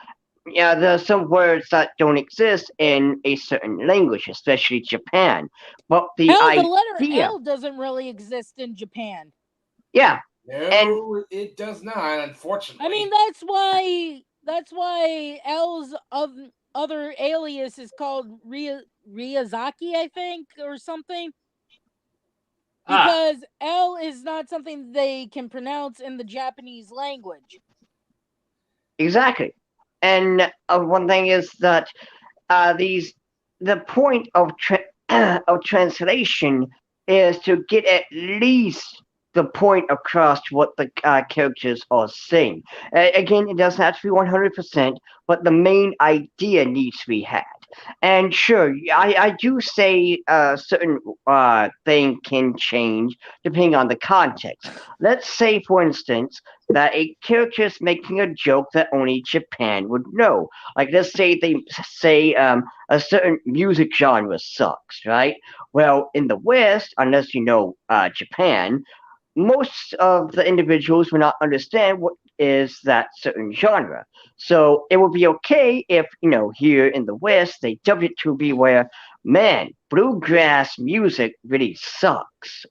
D: there are some words that don't exist in a certain language, especially Japan. But the
C: letter
D: idea,
C: L doesn't really exist in Japan.
D: yeah,
E: No, it does not, unfortunately.
C: I mean, that's why L's other alias is called Ryazaki, I think, or something. Because L is not something they can pronounce in the Japanese language.
D: exactly. And one thing is that the point of of translation is to get at least the point across what the characters are saying. Again, it doesn't have to be 100%, but the main idea needs to be had. And sure, I do say certain thing can change depending on the context. Let's say, for instance, that a character is making a joke that only Japan would know. Like, let's say they say a certain music genre sucks, right? Well, in the West, unless you know Japan, most of the individuals will not understand what is that certain genre. So it would be okay if, here in the West, they dub it to be where, man, bluegrass music really sucks.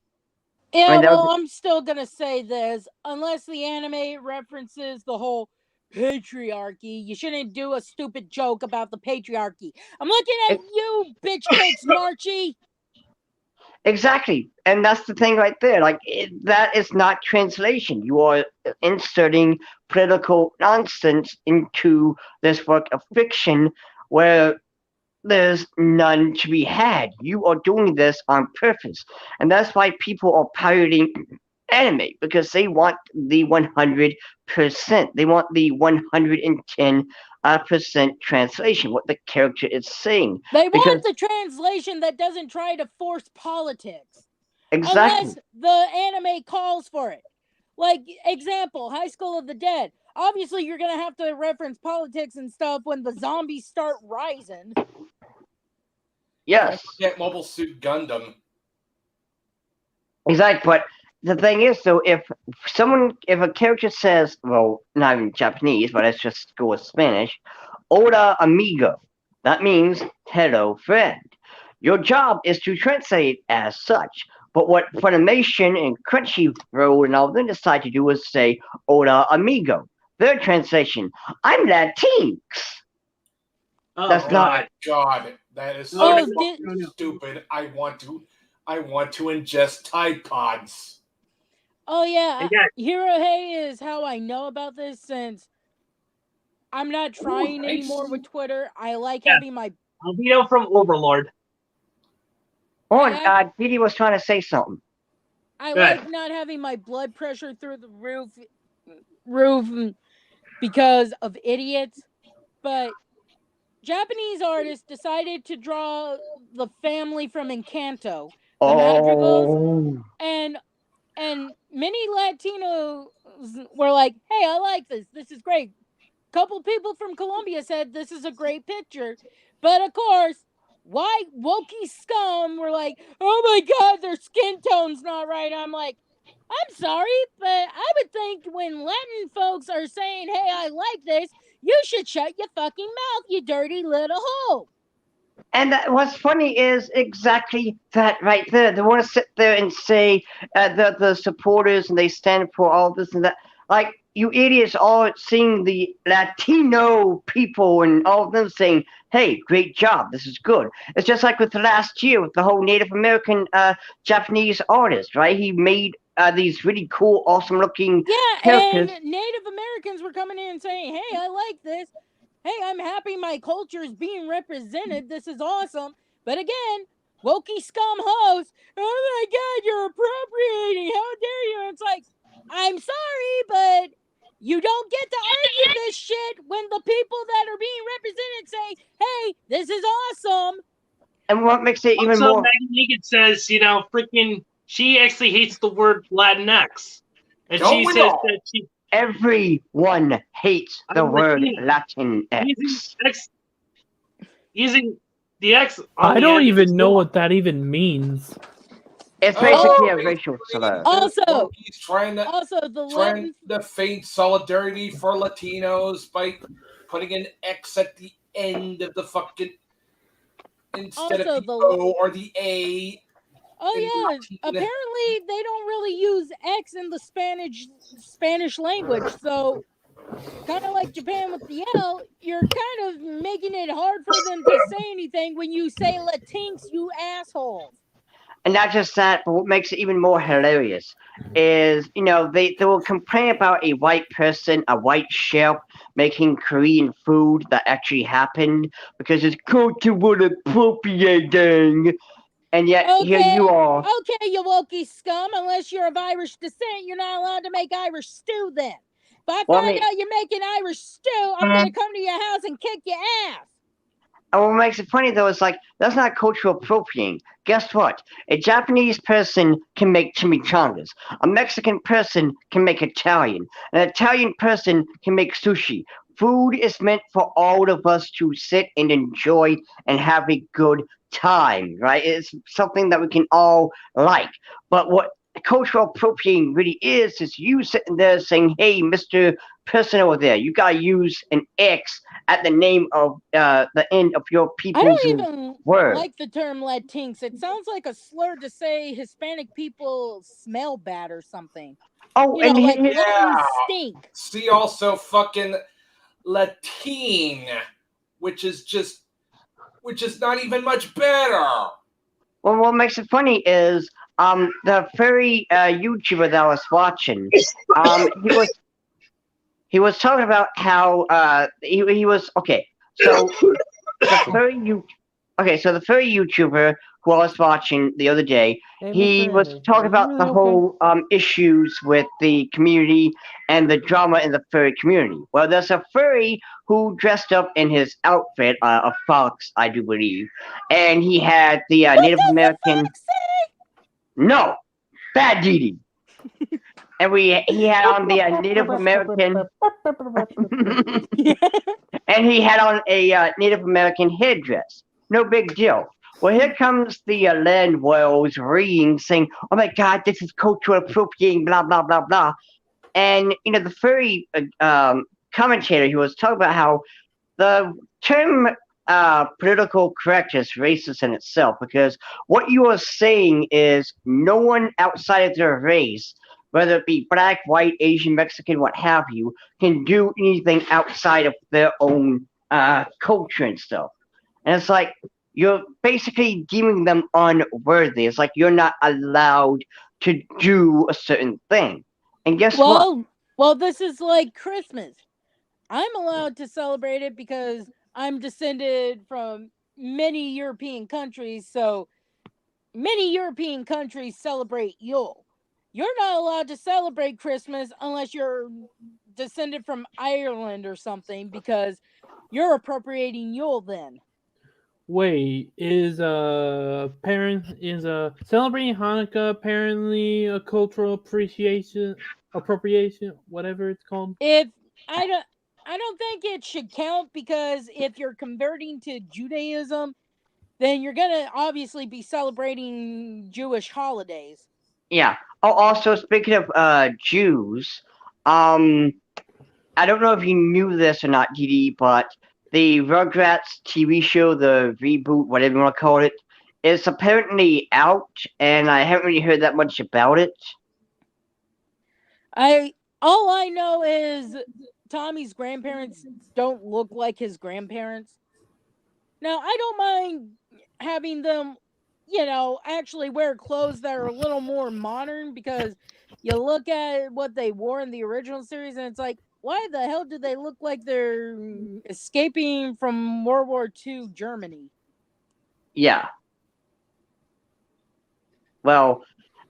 D: I
C: Yeah,
D: mean, that
C: well,
D: would,
C: I'm still gonna say this. Unless the anime references the whole patriarchy, you shouldn't do a stupid joke about the patriarchy. I'm looking at you, bitch cakes, Marchie.
D: exactly. And that's the thing right there. Like, that is not translation. You are inserting political nonsense into this work of fiction where there's none to be had. You are doing this on purpose. And that's why people are pirating anime, because they want the 100%. They want the 110% translation, what the character is saying.
C: They
D: Because,
C: want the translation that doesn't try to force politics.
D: exactly.
C: Unless the anime calls for it. Like, example, High School of the Dead. Obviously, you're going to have to reference politics and stuff when the zombies start rising.
D: Yes.
E: Get Mobile Suit Gundam.
D: Exactly. But the thing is, though, if a character says, well, not even Japanese, but let's just go with Spanish, hola amigo, that means hello friend. Your job is to translate as such. But what Funimation and Crunchyroll and all them decide to do is say hola amigo. Their translation, I'm Latinx.
A: Oh
D: That's not.
A: God.
E: God, that is
A: Oh,
E: so
A: no,
E: fucking
A: no, no.
E: stupid. I want to ingest Tide Pods.
C: Oh, yeah.
A: Yeah.
C: Hirohei is how I know about this since I'm not trying
E: nice.
C: anymore with Twitter. I like
A: Yeah.
C: having my.
A: Albedo from Overlord.
D: Didi was trying to say something.
C: I
A: Good.
C: like not having my blood pressure through the roof because of idiots. But Japanese artists decided to draw the family from Encanto, the Madrigals,
D: Oh.
C: and many Latinos were like, "Hey, I like this. This is great." Couple people from Colombia said this is a great picture, but of course, white wokey scum were like, "Oh my god, their skin tone's not right." I'm like, I'm sorry, but I would think when Latin folks are saying, "Hey, I like this," you should shut your fucking mouth, you dirty little hoe.
D: And what's funny is exactly that right there. They want to sit there and say the supporters and they stand for all this and that. Like, you idiots all seeing the Latino people and all of them saying, hey, great job, this is good. It's just like with the last year with the whole Native American Japanese artist, right? He made these really cool, awesome looking characters.
C: And Native Americans were coming in and saying, "Hey, I like this. Hey, I'm happy my culture is being represented. This is awesome." But again, wokey scum hosts, "Oh my god, you're appropriating. How dare you?" It's like, I'm sorry, but you don't get to argue this shit when the people that are being represented say, "Hey, this is awesome."
D: And what makes it even
A: Also,
D: more.
A: Maggie Negan says, freaking, she actually hates the word Latinx. And
E: Don't
A: she
E: we
A: says
E: all?
A: that she
D: Everyone hates the word
A: Latina.
D: Latinx.
A: Using the X on
B: I
A: the
B: don't
A: end
B: even
A: is
B: know
A: wrong.
B: what that even means.
D: It's
E: Oh,
D: basically a
E: he's
D: racial slur.
C: Also,
E: He's trying
C: the Latin
E: to feign solidarity for Latinos by putting an X at the end of the fucking instead
C: Also,
E: of the O or the A.
C: Oh
E: in
C: yeah,
E: Latin.
C: apparently they don't really use X in the Spanish language. So kind of like Japan with the L, you're kind of making it hard for them to say anything when you say Latinx, you assholes.
D: And not just that, but what makes it even more hilarious is, they will complain about a white person, a white chef making Korean food that actually happened because it's cultural appropriating. And yet, here you are.
C: Okay, you wokey scum. Unless you're of Irish descent, you're not allowed to make Irish stew then. If I
D: Well,
C: find out you're making Irish stew, I'm going to come to your house and kick your ass.
D: And what makes it funny though is like that's not cultural appropriating. Guess what? A Japanese person can make chimichangas. A Mexican person can make Italian. An Italian person can make sushi. Food is meant for all of us to sit and enjoy and have a good time, right? It's something that we can all like. But what cultural appropriating really is you sitting there saying, "Hey, Mister Person over there, you gotta use an X at the name of the end of your
C: I
D: people's
C: don't even
D: word."
C: like the term Latinx. It sounds like a slur to say Hispanic people smell bad or something.
D: Oh,
C: You
D: and
C: know, like
D: he,
C: Latins
E: Yeah.
C: stink.
E: See also fucking Latine, which is not even much better.
D: well, what makes it funny is the furry YouTuber that I was watching, he was talking about how he was okay. So the furry you okay, so the furry YouTuber who I was watching the other day,
B: Hey,
D: he
B: Mr.
D: was
B: Andy,
D: talking
B: are you
D: about
B: really
D: the
B: okay?
D: whole issues with the community and the drama in the furry community. Well, there's a furry who dressed up in his outfit, a fox, I do believe, and he had the
C: What
D: Native
C: does the
D: American.
C: fox say?
D: No, Bad Didi. And he had on the Native American. And he had on a Native American headdress. No big deal. Well, here comes the land whales reading, saying, "Oh my God, this is cultural appropriating," blah blah blah blah. And the furry commentator, he was talking about how the term political correct is racist in itself because what you are saying is no one outside of their race, whether it be black, white, Asian, Mexican, what have you, can do anything outside of their own culture and stuff. And it's like you're basically deeming them unworthy. It's like you're not allowed to do a certain thing. And guess what?
C: Well, this is like Christmas. I'm allowed to celebrate it because I'm descended from many European countries, so many European countries celebrate Yule. You're not allowed to celebrate Christmas unless you're descended from Ireland or something because you're appropriating Yule then.
B: Wait, is celebrating Hanukkah apparently a cultural appropriation, whatever it's called?
C: If I don't I don't think it should count because if you're converting to Judaism, then you're going to obviously be celebrating Jewish holidays.
D: Yeah. Oh, also speaking of Jews, um, I don't know if you knew this or not, DD, but the Rugrats TV show, the reboot, whatever you want to call it, is apparently out, and I haven't really heard that much about it.
C: All I know is Tommy's grandparents don't look like his grandparents. Now, I don't mind having them, actually wear clothes that are a little more modern because you look at what they wore in the original series and it's like, why the hell do they look like they're escaping from World War II Germany?
D: Yeah. Well,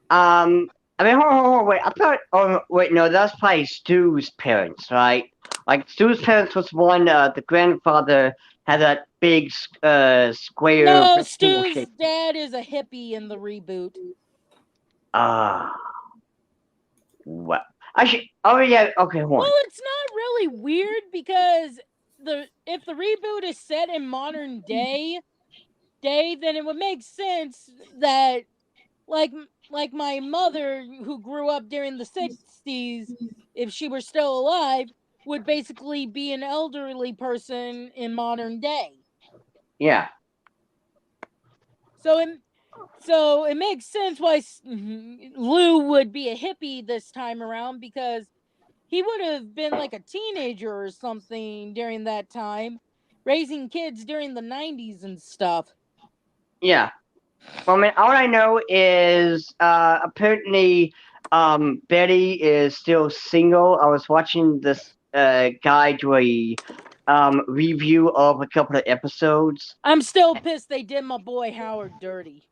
D: I mean, hold on, wait. I thought, oh, wait, no, that's probably Stu's parents, right? Like, Stu's parents was one, the grandfather had that big, square
C: No,
D: rectangle
C: Stu's
D: shape.
C: dad is a hippie in the reboot.
D: Ah, what? I should, oh, yeah, okay, hold on.
C: Well, it's not really weird because if the reboot is set in modern day, then it would make sense that like my mother who grew up during the 60s, if she were still alive, would basically be an elderly person in modern day.
D: Yeah.
C: So it makes sense why Lou would be a hippie this time around because he would have been like a teenager or something during that time, raising kids during the 90s and stuff.
D: Yeah. Well, I mean, all I know is apparently Betty is still single. I was watching this guy do a review of a couple of episodes.
C: I'm still pissed they did my boy Howard dirty.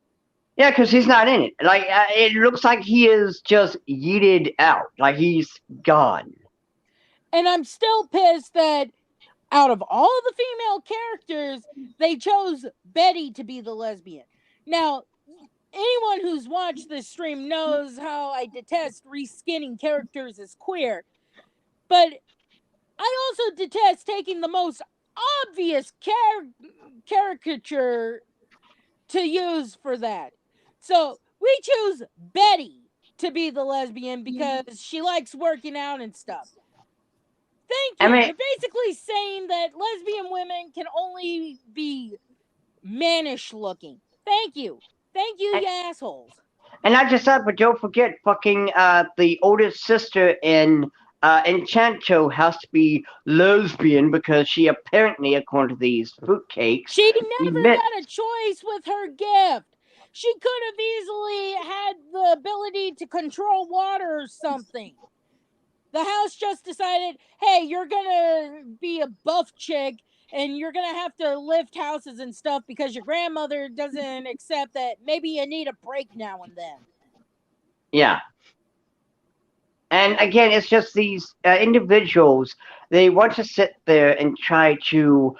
D: Yeah, because he's not in it. Like, it looks like he is just yeeted out. Like, he's gone.
C: And I'm still pissed that out of all the female characters, they chose Betty to be the lesbian. Now, anyone who's watched this stream knows how I detest reskinning characters as queer, but I also detest taking the most obvious caricature to use for that. So we choose Betty to be the lesbian because she likes working out and stuff. Thank you.
D: I mean-
C: You're basically saying that lesbian women can only be mannish looking. Thank you. Thank you, you assholes.
D: And not just that, but don't forget, fucking the oldest sister in Enchanto has to be lesbian because she apparently, according to these fruitcakes,
C: She never
D: admits-
C: got a choice with her gift. She could have easily had the ability to control water or something. The house just decided, hey, you're gonna be a buff chick and you're gonna have to lift houses and stuff because your grandmother doesn't accept that maybe you need a break now and then.
D: Yeah. And again, it's just these individuals. They want to sit there and try to,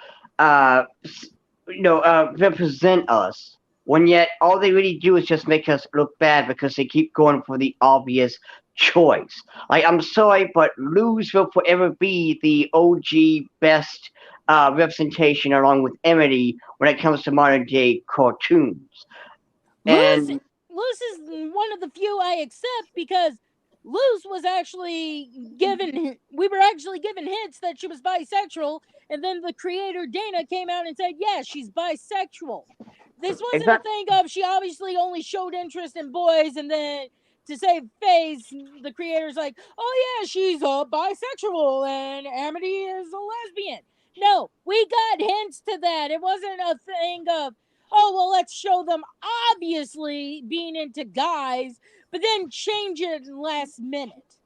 D: represent us. When yet all they really do is just make us look bad because they keep going for the obvious choice. Like, I'm sorry, but Luz will forever be the OG best representation, along with Emily, when it comes to modern day cartoons.
C: Luz
D: And
C: is one of the few I accept because Luz was actually we were actually given hints that she was bisexual, and then the creator Dana came out and said, yeah, she's bisexual. This wasn't a thing of she obviously only showed interest in boys, and then to save face, the creator's like, oh yeah, she's a bisexual and Amity is a lesbian. No, we got hints to that. It wasn't a thing of, oh, well, let's show them obviously being into guys, but then change it last minute.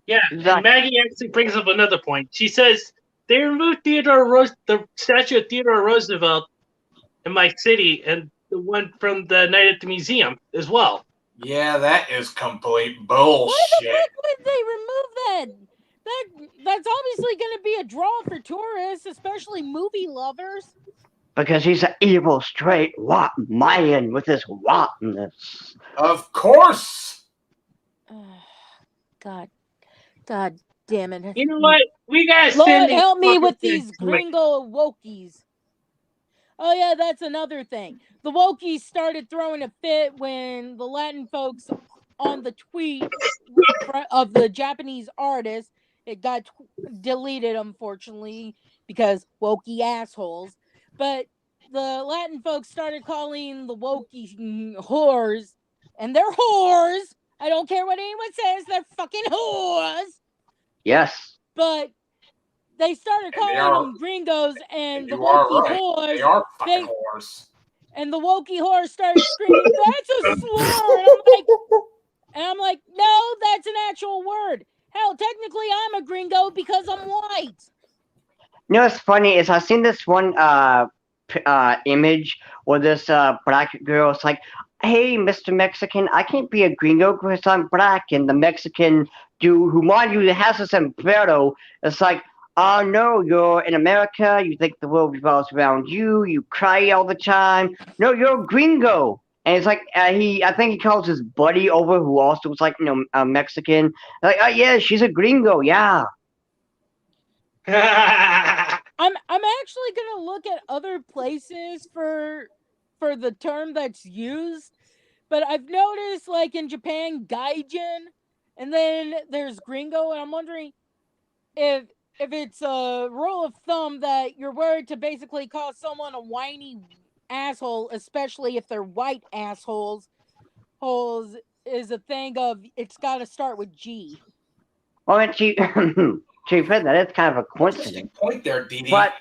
A: Yeah, and Maggie actually brings up another point. She says they removed the statue of Theodore Roosevelt in my city, and the one from the night at the museum as well.
E: Yeah, that is complete bullshit.
C: Why the fuck would they remove that? That's obviously going to be a draw for tourists, especially movie lovers.
D: Because he's an evil, straight, white man with his whiteness.
E: Of course.
C: God damn it!
A: You know what? We gotta
C: Lord
A: send
C: help me with
A: these
C: these gringo wokies. Oh yeah, that's another thing. The wokies started throwing a fit when the Latin folks on the tweet of the Japanese artist, it got deleted unfortunately because wokey assholes. But the Latin folks started calling the wokey whores, and they're whores. I don't care what anyone says, they're fucking whores.
D: Yes.
C: But they started calling them gringos, and the wokey whores.
E: They are fucking whores.
C: And the wokey whores started screaming, "That's a slur!" And I'm like, no, that's an actual word. Hell, technically, I'm a gringo because I'm white.
D: You know what's funny is I've seen this one image where this black girl is like, hey, Mr. Mexican, I can't be a gringo because I'm black. And the Mexican dude, who, mind you, has a sombrero, is like, oh no, you're in America, you think the world revolves around you, you cry all the time. No, you're a gringo. And it's like, I think he calls his buddy over, who also was like, Mexican. Like, oh yeah, she's a gringo, yeah.
C: I'm actually gonna look at other places for the term that's used, but I've noticed like in Japan, gaijin, and then there's gringo, and I'm wondering if it's a rule of thumb that you're word to basically call someone a whiny asshole, especially if they're white assholes, is a thing of it's got to start with G.
D: Well, to be fair, that is kind of a coincidence.
E: Interesting point there, Dee.
D: But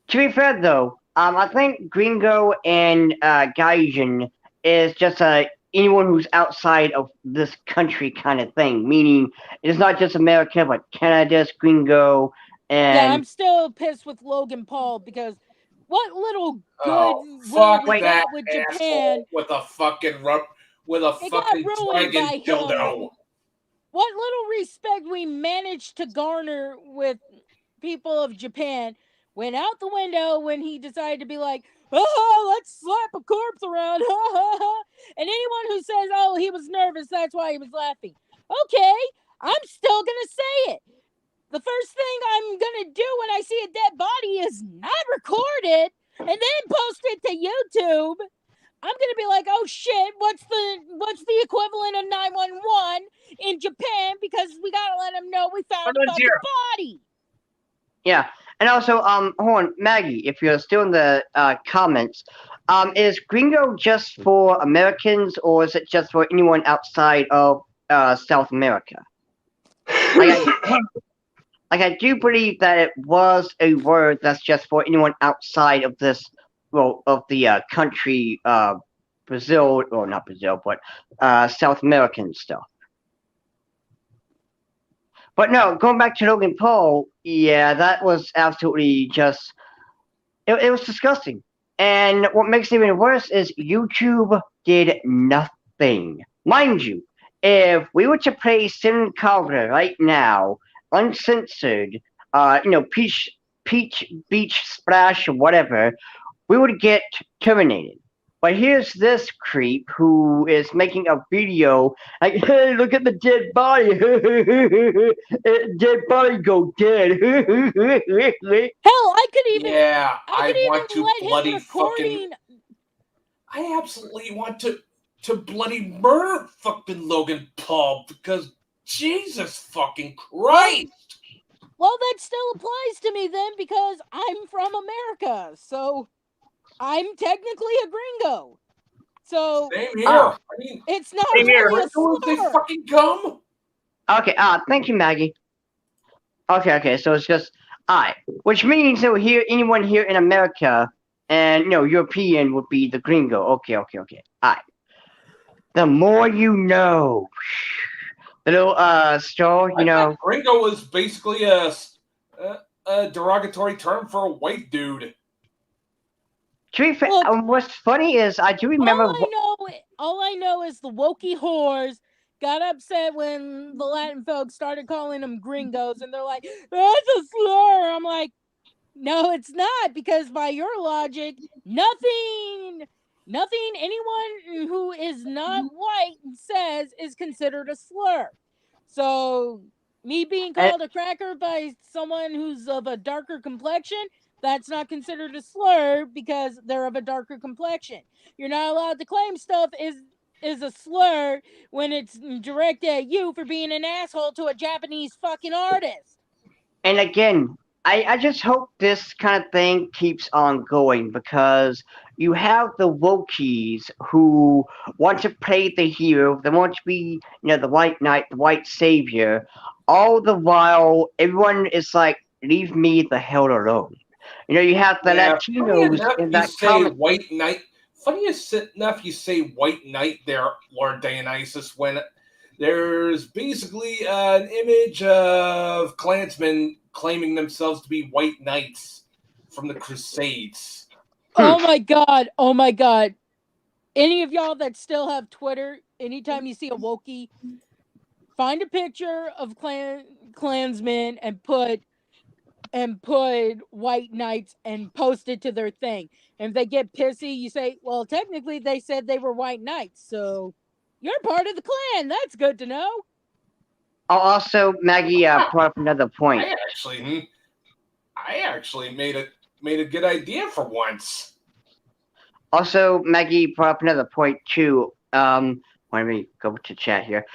D: to be fair, though, I think gringo and gaijin is just anyone who's outside of this country kind of thing. Meaning, it's not just America, but Canada's gringo. And
C: yeah, I'm still pissed with Logan Paul because what little good
E: fuck
C: we
E: that
C: got with Japan
E: with a fucking dragon dildo.
C: What little respect we managed to garner with people of Japan went out the window when he decided to be like, oh, let's slap a corpse around. And anyone who says, oh, he was nervous, that's why he was laughing. Okay, I'm still going to say it. The first thing I'm going to do when I see a dead body is not record it and then post it to YouTube. I'm gonna be like, oh shit, what's the equivalent of 911 in Japan? Because we gotta let them know we found a fucking body.
D: Yeah, and also, hold on, Maggie, if you're still in the comments, is Gringo just for Americans, or is it just for anyone outside of South America? I do believe that it was a word that's just for anyone outside of this. Well, of the country, Brazil, or not Brazil, but South American stuff. But no, going back to Logan Paul, yeah, that was absolutely just, it was disgusting. And what makes it even worse is YouTube did nothing. Mind you, if we were to play Sin Calgary right now, uncensored, Peach Beach Splash or whatever, we would get terminated. But here's this creep who is making a video like, hey, look at the dead body. Dead body go dead.
C: Hell, I could even.
E: Yeah,
C: I
E: want to
C: let
E: bloody
C: him recording.
E: I absolutely want to bloody murder fucking Logan Paul because Jesus fucking Christ.
C: Well, that still applies to me then because I'm from America, so I'm technically a gringo. So
E: same here. I mean,
C: it's not really a slur.
E: They fucking come.
D: Okay, thank you, Maggie. Okay, so it's just I, which means that anyone here in America and European would be the gringo. Okay. I. The more you know. The little straw,
E: Gringo was basically a derogatory term for a white dude.
D: To be fair, what's funny is I do remember.
C: All I know is the wokey whores got upset when the Latin folks started calling them gringos, and they're like, "That's a slur." I'm like, "No, it's not," because by your logic, nothing anyone who is not white says is considered a slur. So, me being called a cracker by someone who's of a darker complexion, that's not considered a slur because they're of a darker complexion. You're not allowed to claim stuff is a slur when it's directed at you for being an asshole to a Japanese fucking artist.
D: And again, I just hope this kind of thing keeps on going because you have the wokies who want to play the hero, they want to be, the white knight, the white savior, all the while everyone is like, leave me the hell alone. You have the Latinos in that comment.
E: White knight. Funny enough, you say white knight there, Lord Dionysus, when there's basically an image of Klansmen claiming themselves to be white knights from the Crusades.
C: Oh my god. Any of y'all that still have Twitter, anytime you see a Wookiee, find a picture of Klansmen and put white knights and post it to their thing. And if they get pissy, you say, well, technically they said they were white knights, so you're part of the clan. That's good to know.
D: Also, Maggie brought up another point.
E: I actually made a good idea for once.
D: Also, Maggie brought up another point too. Let me go to chat here.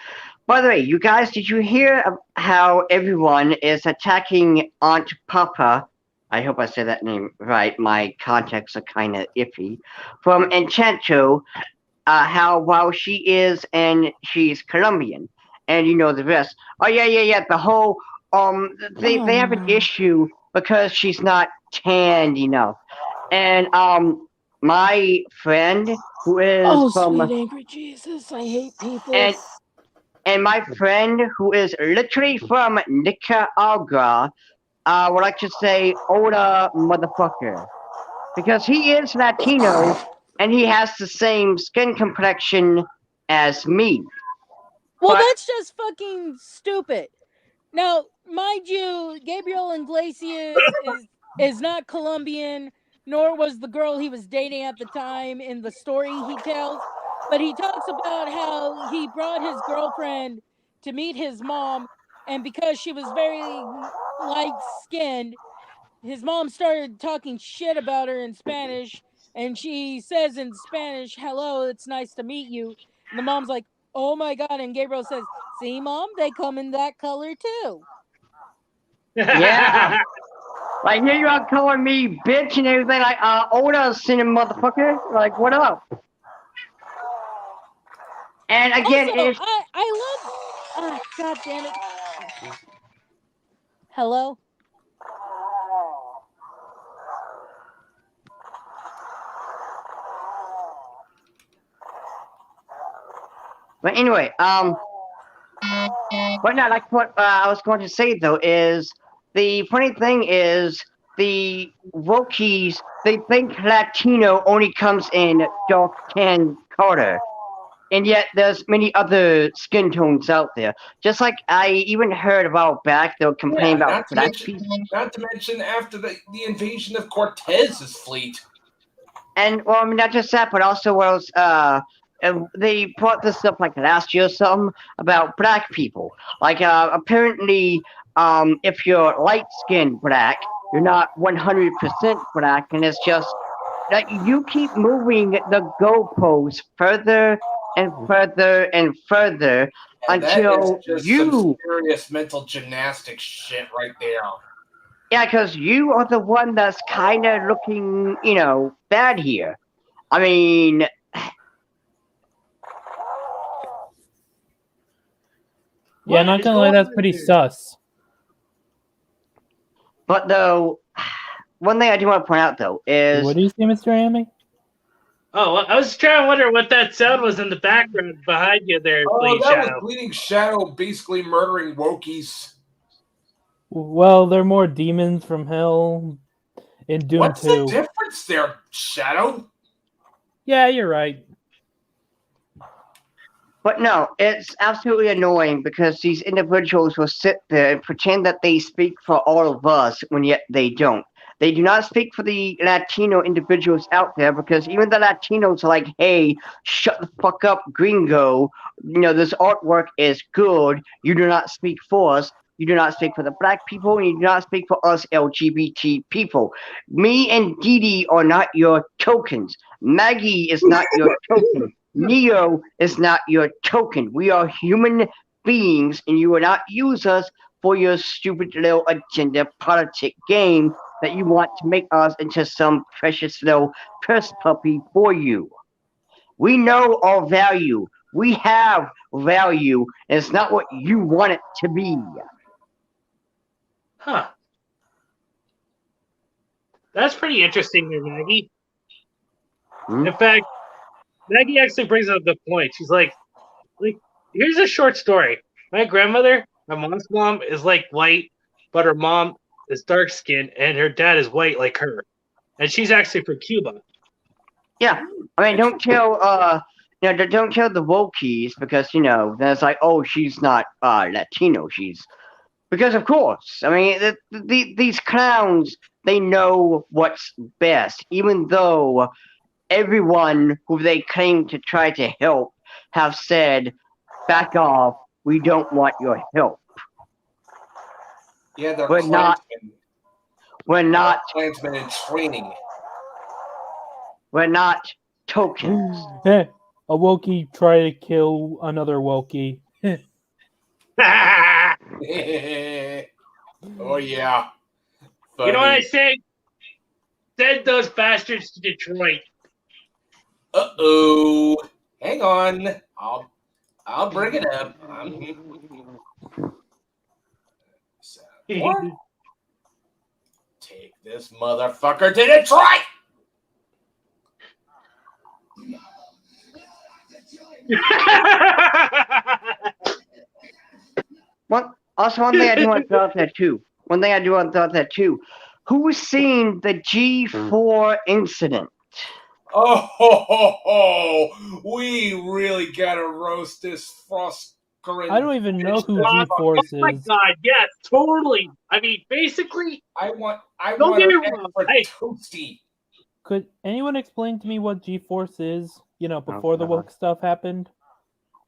D: By the way, you guys, did you hear how everyone is attacking Aunt Papa? I hope I said that name right. My contacts are kind of iffy. From Enchanto, how while she's Colombian, and the rest. Oh yeah. The whole they have an issue because she's not tanned enough, and my friend who is from
C: sweet angry Jesus, I hate people.
D: And my friend who is literally from Nicaragua would like to say Oda motherfucker. Because he is Latino and he has the same skin complexion as me.
C: Well, that's just fucking stupid. Now, mind you, Gabriel Iglesias is not Colombian, nor was the girl he was dating at the time in the story he tells. But he talks about how he brought his girlfriend to meet his mom, and because she was very light skinned, his mom started talking shit about her in Spanish, and she says in Spanish, "Hello, it's nice to meet you." And the mom's like, "Oh my god!" And Gabriel says, "See, mom, they come in that color too."
D: Yeah. Like, here you are calling me bitch and everything, like, older sinning motherfucker. Like, what up? And again,
C: Also,
D: it's
C: I love. God damn it! Hello.
D: but anyway, but no, like what I was going to say though is the funny thing is the Wokies, they think Latino only comes in dark tan color. And yet there's many other skin tones out there. Just like I even heard a while back, they were complaining about black people.
E: Not to mention after the invasion of Cortez's fleet.
D: And well, I mean not just that, but also was they brought this up like last year or something about black people. Like apparently, if you're light skinned black, you're not 100% black, and it's just like you keep moving the goalposts further and further and further
E: And
D: until
E: that is just
D: you.
E: some serious mental gymnastics shit right there.
D: Yeah, because you are the one that's kind of looking, bad here. I mean,
B: Yeah, not gonna lie, that's pretty sus.
D: but though, one thing I do want to point out though is
B: What do you say, Mr. Amy?
A: Oh, well, I was trying to wonder what that sound was in the background behind you there,
E: Oh, that
A: Shadow.
E: was Bleeding Shadow basically murdering Wokies.
B: Well, they're more demons from hell in Doom
E: What's
B: 2.
E: the difference there, Shadow?
B: Yeah, you're right.
D: But no, it's absolutely annoying because these individuals will sit there and pretend that they speak for all of us when yet they don't. They do not speak for the Latino individuals out there because even the Latinos are like, hey, shut the fuck up, gringo. This artwork is good. You do not speak for us. You do not speak for the black people, and you do not speak for us LGBT people. Me and Dee are not your tokens. Maggie is not your token. Neo is not your token. We are human beings, and you will not use us for your stupid little agenda politic game that you want to make us into some precious little purse puppy for you. We know our value. We have value, and it's not what you want it to be.
A: Huh. That's pretty interesting there, Maggie.
D: Hmm?
A: In fact, Maggie actually brings up a good point. She's like, here's a short story. My grandmother, my mom's mom, is like white, but her mom is dark skinned and her dad is white like her. And she's actually from Cuba.
D: Yeah. I mean, don't tell don't tell the Wokies because then it's like, oh, she's not Latino. She's because of course. I mean, these clowns, they know what's best, even though everyone who they claim to try to help have said, back off. We don't want your help.
E: Yeah, they're
D: We're not.
E: Klansmen.
D: We're not.
E: Klansmen in training.
D: We're not tokens.
B: A Wookiee try to kill another Wookiee.
E: Oh, yeah.
A: You know what I say? Send those bastards to Detroit.
E: Uh-oh. Hang on. I'll bring it up. What? Take this motherfucker to Detroit!
D: One thing I do want to throw out there too. Who's seen the G4 incident?
E: Oh, ho, ho, ho. We really gotta roast this Frost current.
B: I don't even know who
A: Oh
B: G-Force
A: my
B: is.
A: god, yes, totally. I mean, basically,
E: I want
A: don't get me
E: her
A: wrong.
E: extra
A: Hey,
E: toasty.
B: Could anyone explain to me what G-Force is? You know, before the
D: God.
B: woke stuff happened.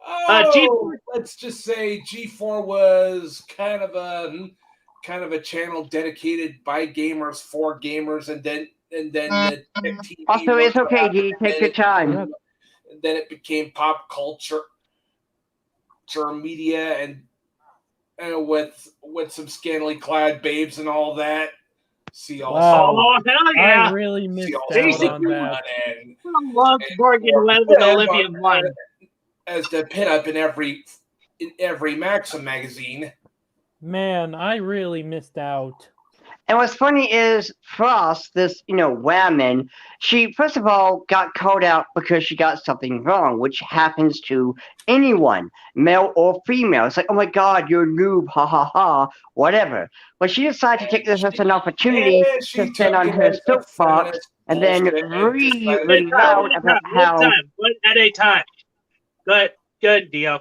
E: Oh, let's just say G4 was kind of a channel dedicated by gamers for gamers, and then the TV
D: Also,
E: was
D: it's okay,
E: around,
D: G.
E: and
D: Take your time.
E: then it became pop culture media, and with some scantily clad babes and all that. See also
B: Wow.
A: oh hell
B: I
A: yeah!
B: really
E: see
B: missed
E: also
B: out
A: Basically,
B: on that.
E: and
A: Love Morgan Webb and Olivia Munn.
E: as the pinup in every Maxim magazine.
B: Man, I really missed out.
D: And what's funny is Frost, this, woman, she first of all got called out because she got something wrong, which happens to anyone, male or female. It's like, oh my god, you're a noob, ha ha ha, whatever. But she decided to take this as an opportunity to stand on her soapbox and then read really loud about how.
A: One at a time. Good, Dio.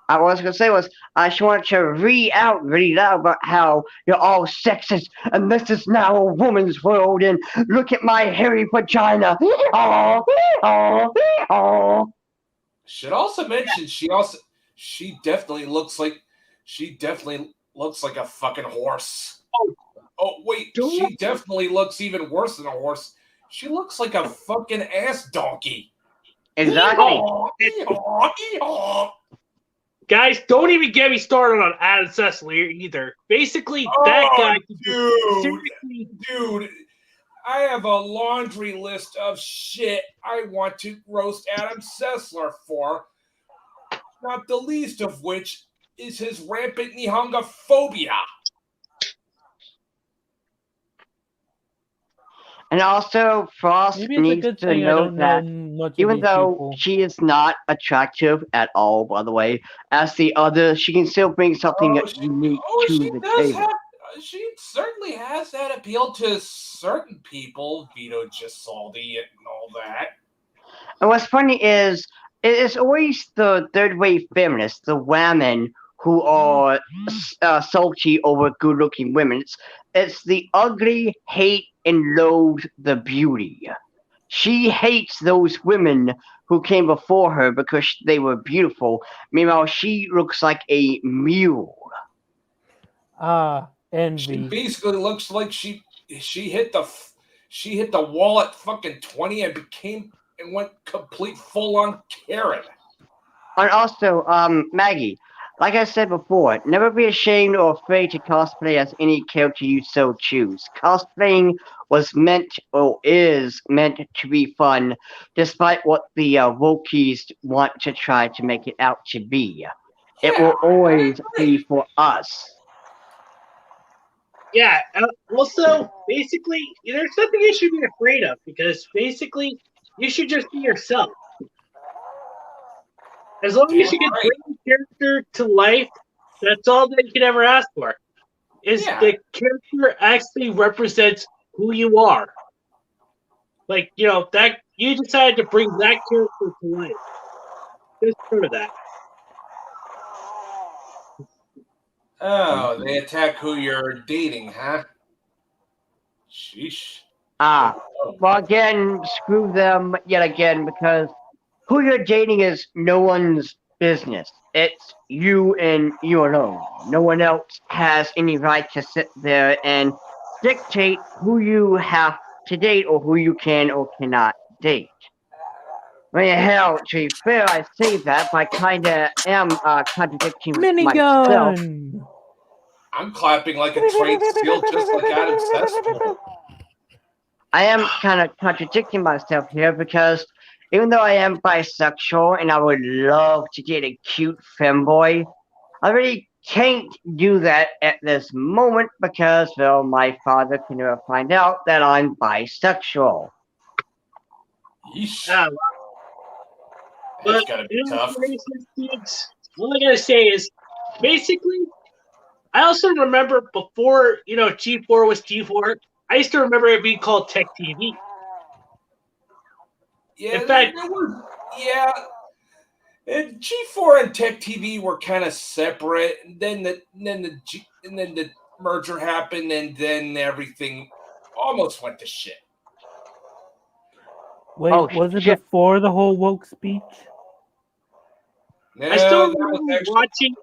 D: What I was going to say was, she wanted to read out really loud about how you're all sexist and this is now a woman's world and look at my hairy vagina. Oh.
E: Should also mention she definitely looks like a fucking horse. Oh wait, she definitely looks even worse than a horse. She looks like a fucking ass donkey.
D: Exactly.
A: Guys, don't even get me started on Adam Cecily either. Basically, that guy.
E: Dude, I have a laundry list of shit I want to roast Adam Sessler for. Not the least of which is his rampant Nihonga-phobia.
D: And also, Frost
B: Maybe it's a
D: needs
B: good
D: to
B: thing I
D: know
B: don't
D: that
B: know much of
D: even
B: these
D: though
B: people.
D: she is not attractive at all, by the way, as the other, she can still bring something unique to the table.
E: She certainly has that appeal to certain people, Vito Gisaldi and all that.
D: And what's funny is, it is always the third wave feminists, the women who are salty over good looking women. It's the ugly hate and loathe the beauty. She hates those women who came before her because they were beautiful. Meanwhile, she looks like a mule.
B: Envy.
E: She basically looks like she hit the wall at fucking 20 and went complete full on Karen.
D: And also, Maggie, like I said before, never be ashamed or afraid to cosplay as any character you so choose. Cosplaying was meant or is meant to be fun, despite what the wokies want to try to make it out to be. It will always be for us.
A: Yeah. Also, basically, there's nothing you should be afraid of because basically, you should just be yourself. As long as you can bring the character to life, that's all that you can ever ask for. Is the character actually represents who you are? Like, that you decided to bring that character to life. Just for that.
E: Oh, they attack who you're dating, huh? Sheesh.
D: Well, again, screw them yet again, because who you're dating is no one's business. It's you and you alone. No one else has any right to sit there and dictate who you have to date or who you can or cannot date. I mean, hell, to be fair, I say that, but I kinda am contradicting myself.
B: Minigun!
E: I'm clapping like a trained steel, just like Adam Sessler.
D: I am kind of contradicting myself here because even though I am bisexual and I would love to date a cute femboy, I really can't do that at this moment because, well, my father can never find out that I'm bisexual.
E: Yeesh.
A: But
E: That's gotta be tough.
A: All I gotta say is, basically, I also remember before G4 was G4. I used to remember it being called Tech TV.
E: Yeah,
A: in fact,
E: And G4 and Tech TV were kind of separate. And then the merger happened, and then everything almost went to shit.
B: Wait,
D: Oh,
B: was it
D: shit.
B: before the whole woke speech?
E: No,
A: I still
E: that was
A: remember
E: actually.
A: watching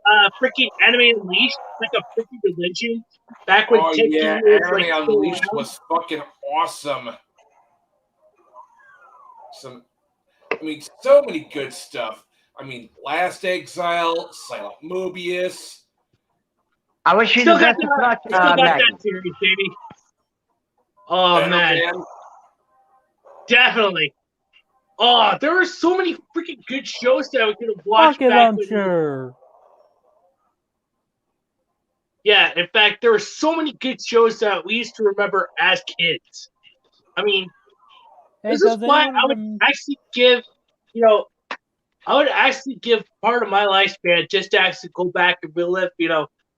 A: freaking Anime Unleashed, like a freaking religion, back when
E: Oh
A: Tech
E: yeah,
A: TV was like
E: Anime
A: still
E: Unleashed
A: around.
E: was fucking awesome. So many good stuff. Last Exile, Silent Mobius.
D: I wish you the
A: Still got
D: best of
A: that.
D: luck,
A: Still got
D: Maggie.
A: that series, baby. Oh
E: Better
A: man,
E: Man.
A: definitely. Oh, there were so many freaking good shows that we could have watched
B: Rocket
A: back when.
B: launcher.
A: Yeah, in fact, there were so many good shows that we used to remember as kids. I mean,
B: Hey,
A: this is
B: does
A: why
B: anyone
A: I would actually give, I would actually give part of my lifespan just to actually go back and relive,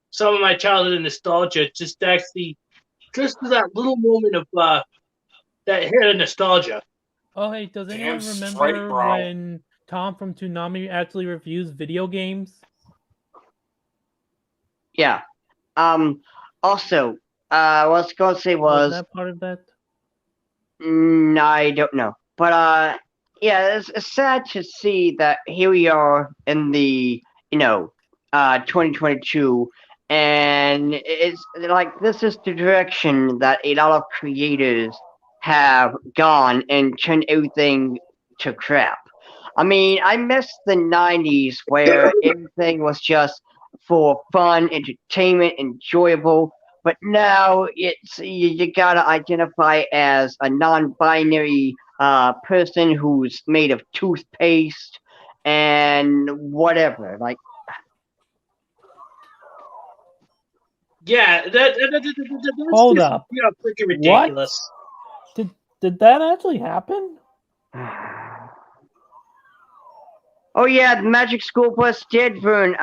A: some of my childhood nostalgia, just to that little moment of that hit of nostalgia.
B: Oh, hey, does anyone
E: Damn straight,
B: remember
E: bro.
B: when Tom from Toonami actually reviews video games?
D: Yeah. Also, what I was going to say
B: Was
D: was,
B: that part of that?
D: I don't know. But, yeah, it's sad to see that here we are in the, 2022, and it's like this is the direction that a lot of creators have gone and turned everything to crap. I mean, I miss the 90s where everything was just for fun, entertainment, enjoyable. But now you gotta identify as a non-binary person who's made of toothpaste and whatever. Like,
A: Yeah, that's
B: Hold
A: just,
B: up.
A: freaking ridiculous.
B: Did that actually happen?
D: oh yeah, the Magic School Bus did ruin.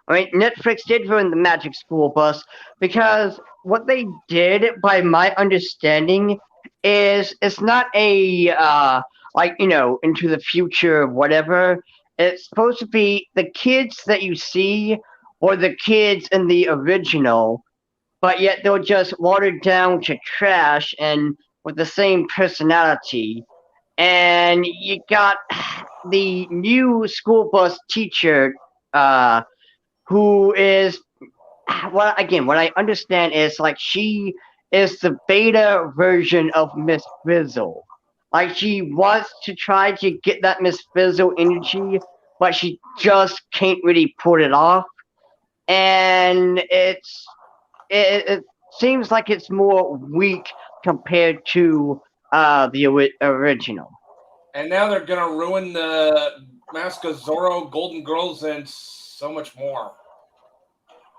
D: Netflix did ruin the Magic School Bus because what they did, by my understanding, is it's not a into the future whatever. It's supposed to be the kids that you see or the kids in the original, but yet they're just watered down to trash and with the same personality. And you got the new school bus teacher, who is what I understand is like she is the beta version of Miss Fizzle. Like she wants to try to get that Miss Fizzle energy, but she just can't really pull it off. And it seems like it's more weak compared to the original.
E: And now they're gonna ruin the Mask of Zorro, Golden Girls, and so much more.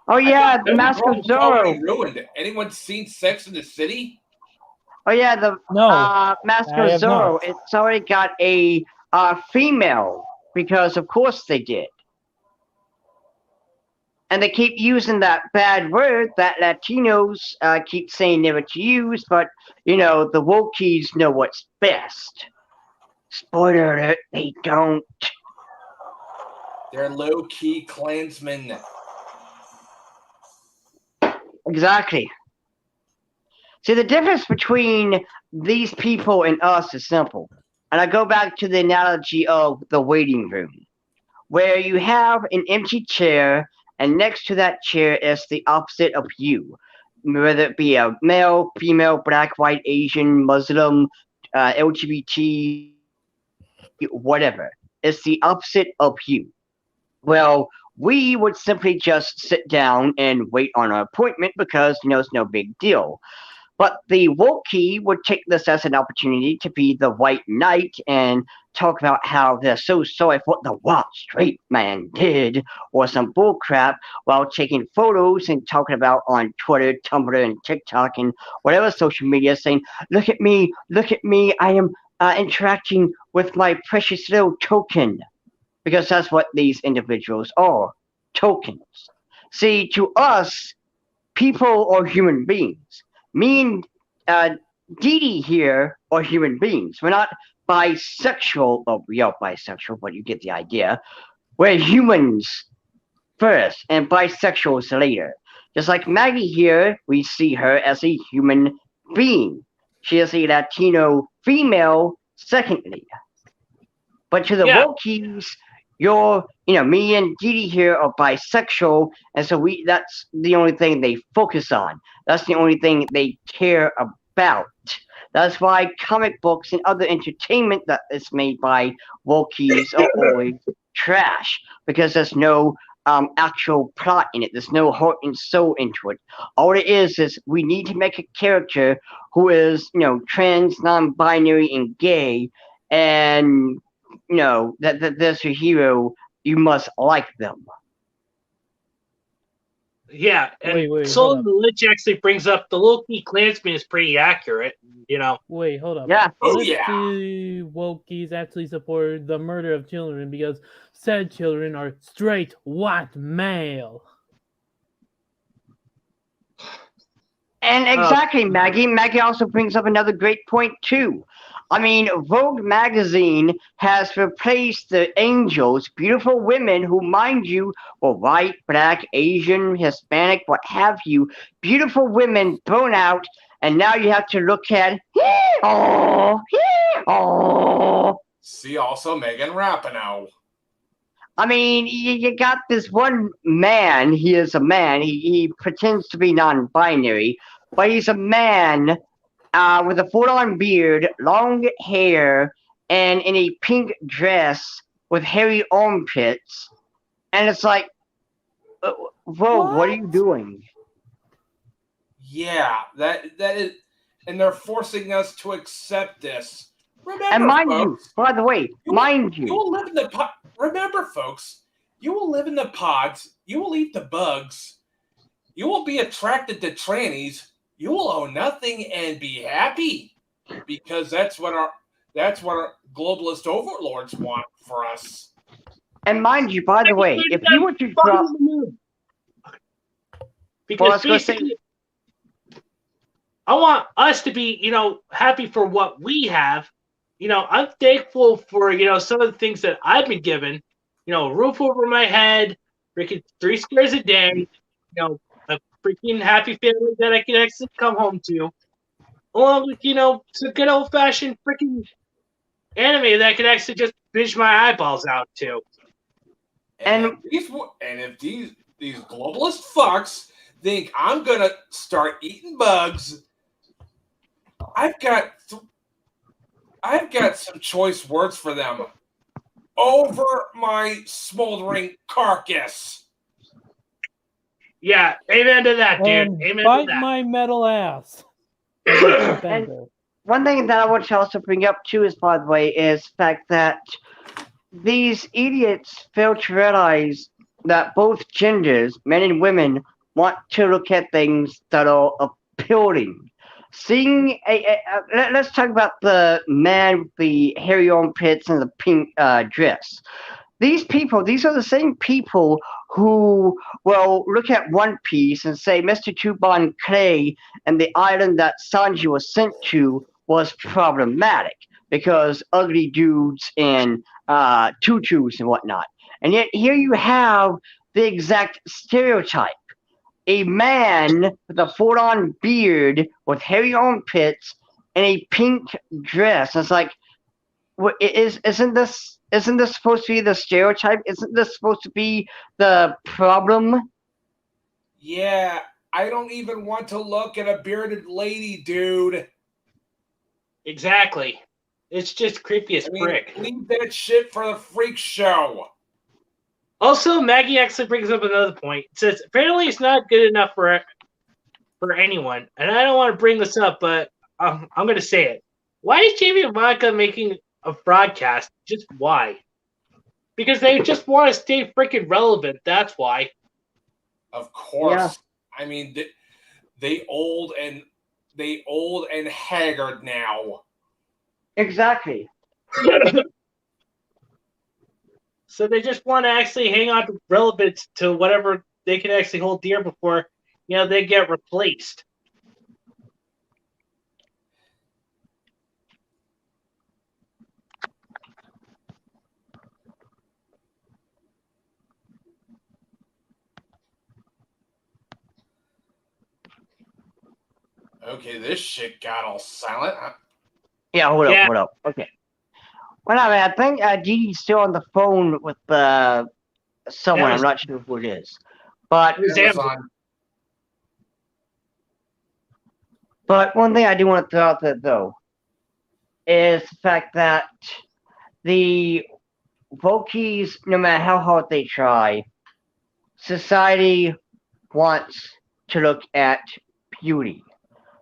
D: Oh yeah, the
E: Golden
D: Mask of
E: Girls is already
D: Zorro.
E: ruined. Anyone seen Sex in the City?
D: Oh yeah, the
B: No,
D: Mask
B: I
D: of
B: have
D: Zorro.
B: not.
D: It's already got a female because of course they did. And they keep using that bad word that Latinos keep saying never to use, but the wokies know what's best. Spoiler alert, they don't.
E: They're low-key Klansmen.
D: Exactly. See, the difference between these people and us is simple. And I go back to the analogy of the waiting room, where you have an empty chair, and next to that chair is the opposite of you, whether it be a male, female, black, white, Asian, Muslim, LGBT, whatever. It's the opposite of you. Well, we would simply just sit down and wait on our appointment because, it's no big deal. But the Wookiee would take this as an opportunity to be the white knight and talk about how they're so sorry for what the Wall Street man did, or some bullcrap, while taking photos and talking about on Twitter, Tumblr, and TikTok, and whatever social media, saying, look at me, I am interacting with my precious little token. Because that's what these individuals are, tokens. See, to us, people are human beings. Me and Dee Dee here or human beings. We're not bisexual. Oh, we are bisexual, but you get the idea. We're humans first and bisexuals later. Just like Maggie here, we see her as a human being. She is a Latino female, secondly. But to the
A: Yeah.
D: Wokies, me and Didi here are bisexual, and so that's the only thing they focus on. That's the only thing they care about. That's why comic books and other entertainment that is made by Wokies are always trash, because there's no actual plot in it. There's no heart and soul into it. All it is we need to make a character who is, trans, non-binary, and gay, and that there's your hero. You must like them.
A: Yeah, and
B: Wait,
A: Soul
B: hold
A: of the Lich actually brings up the low-key Klansman is pretty accurate,
B: Wait, hold up.
D: Yeah.
E: Oh,
B: Let's
E: yeah.
B: see Wokies actually support the murder of children because said children are straight white male.
D: And exactly, Maggie. Maggie also brings up another great point too. I mean, Vogue magazine has replaced the angels, beautiful women who, mind you, were white, black, Asian, Hispanic, what have you, beautiful women thrown out, and now you have to look at, oh.
E: See also Megan Rapinoe.
D: I mean, you got this one man. He is a man. He pretends to be non-binary, but he's a man with a full-on beard, long hair, and in a pink dress with hairy armpits. And it's like, whoa, what are you doing?
E: Yeah, that is, and they're forcing us to accept this. Remember,
D: And mind
E: folks,
D: you, by the way,
E: you will live in the remember, folks, you will live in the pods. You will eat the bugs. You will be attracted to trannies. You will own nothing and be happy, because that's what our globalist overlords want for us.
D: And mind you, by the way, if you were to drop,
A: because basically, I want us to be, happy for what we have. I'm thankful for, some of the things that I've been given. A roof over my head, freaking 3 squares a day, a freaking happy family that I can actually come home to, along with, some good old fashioned freaking anime that I could actually just binge my eyeballs out to.
E: And if these globalist fucks think I'm gonna start eating bugs, I've got some choice words for them. Over my smoldering carcass.
A: Yeah, amen to that, dude.
B: And
A: Amen
B: bite
A: to that.
B: my metal ass.
D: And one thing that I want to also bring up too is, by the way, is the fact that these idiots fail to realize that both genders, men and women, want to look at things that are appealing. Seeing let's talk about the man with the hairy armpits and the pink dress. These are the same people who will look at One Piece and say Mr. Tuban Clay and the island that Sanji was sent to was problematic because ugly dudes in tutus and whatnot. And yet here you have the exact stereotype. A man with a full-on beard with hairy armpits and a pink dress. It's like, isn't this supposed to be the stereotype? Isn't this supposed to be the problem?
E: Yeah, I don't even want to look at a bearded lady, dude.
A: Exactly. It's just creepy as frick.
E: Leave that shit for the freak show.
A: Also, Maggie actually brings up another point. It says, apparently it's not good enough for anyone. And I don't want to bring this up, but I'm going to say it. Why is Jamie and Monica making a broadcast? Just why? Because they just want to stay freaking relevant. That's why.
E: Of course.
D: Yeah.
E: I mean, they old and haggard now.
D: Exactly.
A: So they just want to actually hang on to relevance to whatever they can actually hold dear before, they get replaced.
E: Okay, this shit got all silent.
D: Yeah, hold up. Okay. Well, I mean, I think Dee Dee's still on the phone with someone. I'm not sure who it is. But
E: Amazon.
D: But one thing I do want to throw out there, though, is the fact that the Wokies, no matter how hard they try, society wants to look at beauty.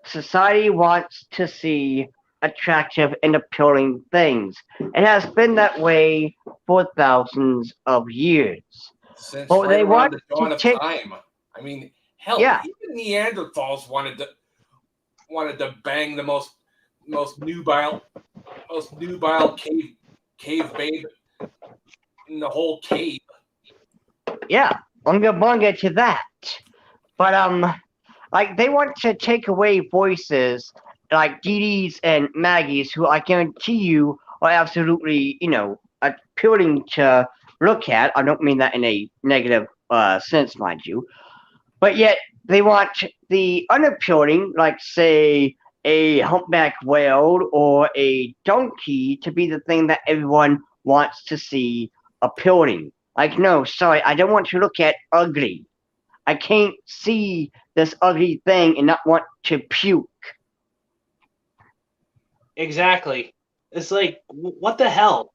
D: Society wants to see attractive and appealing things. It has been that way for thousands of years.
E: Since
D: But
E: right
D: they
E: around
D: want
E: the dawn
D: to
E: of
D: take,
E: time. I mean, hell,
D: yeah,
E: even Neanderthals wanted to bang the most nubile cave babe in the whole cave.
D: yeah, bunga to that. But like they want to take away voices like Dee Dee's and Maggie's, who I guarantee you are absolutely, appealing to look at. I don't mean that in a negative sense, mind you. But yet they want the unappealing, like say a humpback whale or a donkey, to be the thing that everyone wants to see appealing. Like, no, sorry, I don't want to look at ugly. I can't see this ugly thing and not want to puke.
A: Exactly. It's like, what the hell?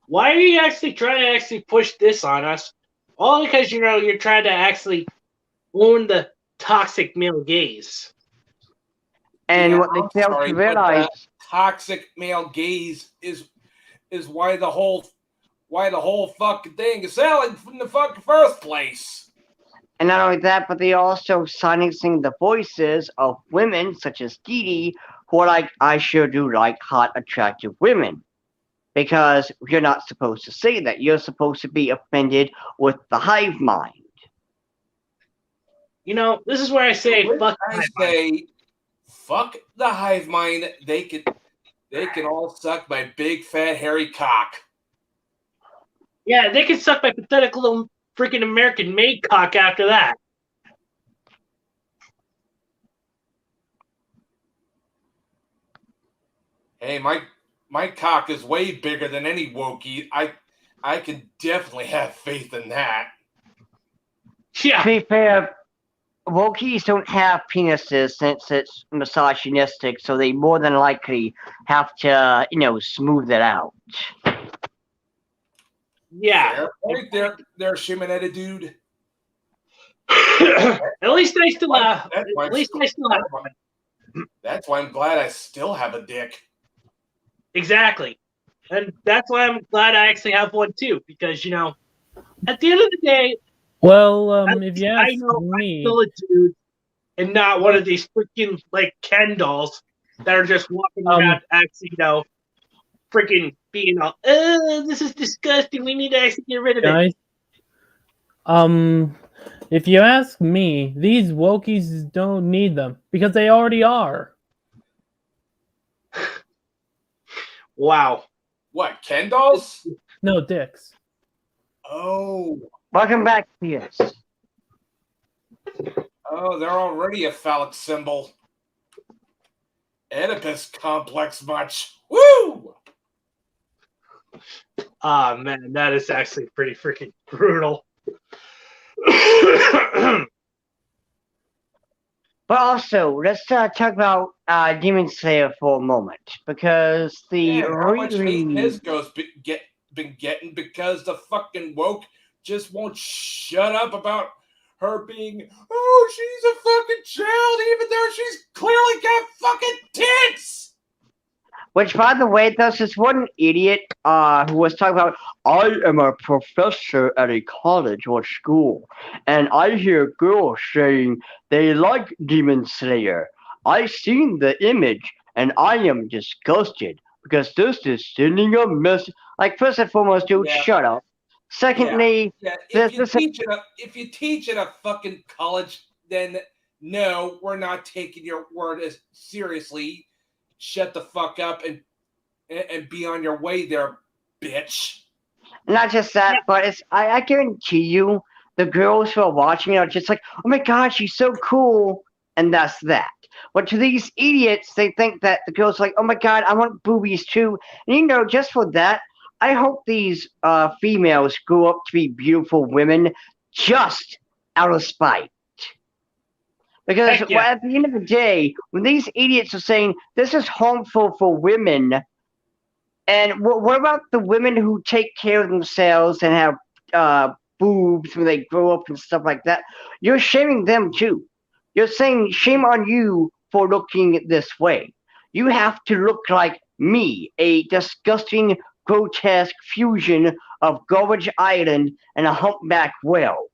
A: Why are you actually trying to actually push this on us? All because you're trying to actually own the toxic male gaze.
D: And
E: Yeah,
D: what they
E: I'm
D: fail
E: sorry,
D: to
E: but
D: realize,
E: toxic male gaze is why the whole fucking thing is selling from the fucking first place.
D: and not only that, but they also silencing the voices of women such as Dee Dee, who are like, I sure do like hot, attractive women. Because you're not supposed to say that. You're supposed to be offended with the hive mind.
A: This is where I say, fuck
E: I
A: hive
E: say,
A: mind.
E: fuck the hive mind. They can all suck my big fat hairy cock.
A: Yeah, they can suck my pathetic little freaking American maid cock after that.
E: Hey, my cock is way bigger than any Wookiee. I can definitely have faith in that.
A: Yeah.
D: To be fair, Wokies don't have penises since it's misogynistic, so they more than likely have to, smooth it out.
A: Yeah.
E: Fair point there, Shimonetta dude.
A: At least I still have.
E: That's why I'm glad I still have a dick.
A: Exactly. And that's why I'm glad I actually have one too, because at the end of the day,
B: Well, if you ask
A: I'm
B: me,
A: still a dude and not one of these freaking like Ken dolls that are just walking around actually, freaking being all, this is disgusting. We need to actually get rid of
B: guys, if you ask me, these Wokies don't need them because they already are.
A: Wow.
E: What, Ken dolls?
B: No, dicks.
E: Oh.
D: Welcome back, Pierce.
E: Oh, they're already a phallic symbol. Oedipus complex much. Woo!
A: Ah, man, that is actually pretty freaking brutal.
D: But also, let's talk about Demon Slayer for a moment, because the
E: Man, how much hate
D: really
E: Nisco's been getting because the fucking woke just won't shut up about her being, she's a fucking child, even though she's clearly got fucking tits!
D: Which, by the way, there's this one idiot who was talking about, I am a professor at a college or school, and I hear girls saying they like Demon Slayer. I seen the image, and I am disgusted, because this is sending a message. Like, first and foremost, dude, shut up. Secondly,
E: if you teach at a fucking college, then no, we're not taking your word as seriously. Shut the fuck up and be on your way there, bitch.
D: Not just that, but I guarantee you, the girls who are watching it are just like, oh my god, she's so cool, and that's that. But to these idiots, they think that the girl's like, oh my god, I want boobies too. And just for that, I hope these females grow up to be beautiful women just out of spite. Because
A: Heck yeah.
D: at the end of the day, when these idiots are saying this is harmful for women, and what about the women who take care of themselves and have boobs when they grow up and stuff like that? You're shaming them too. You're saying shame on you for looking this way. You have to look like me, a disgusting, grotesque fusion of Garbage Island and a humpback whale.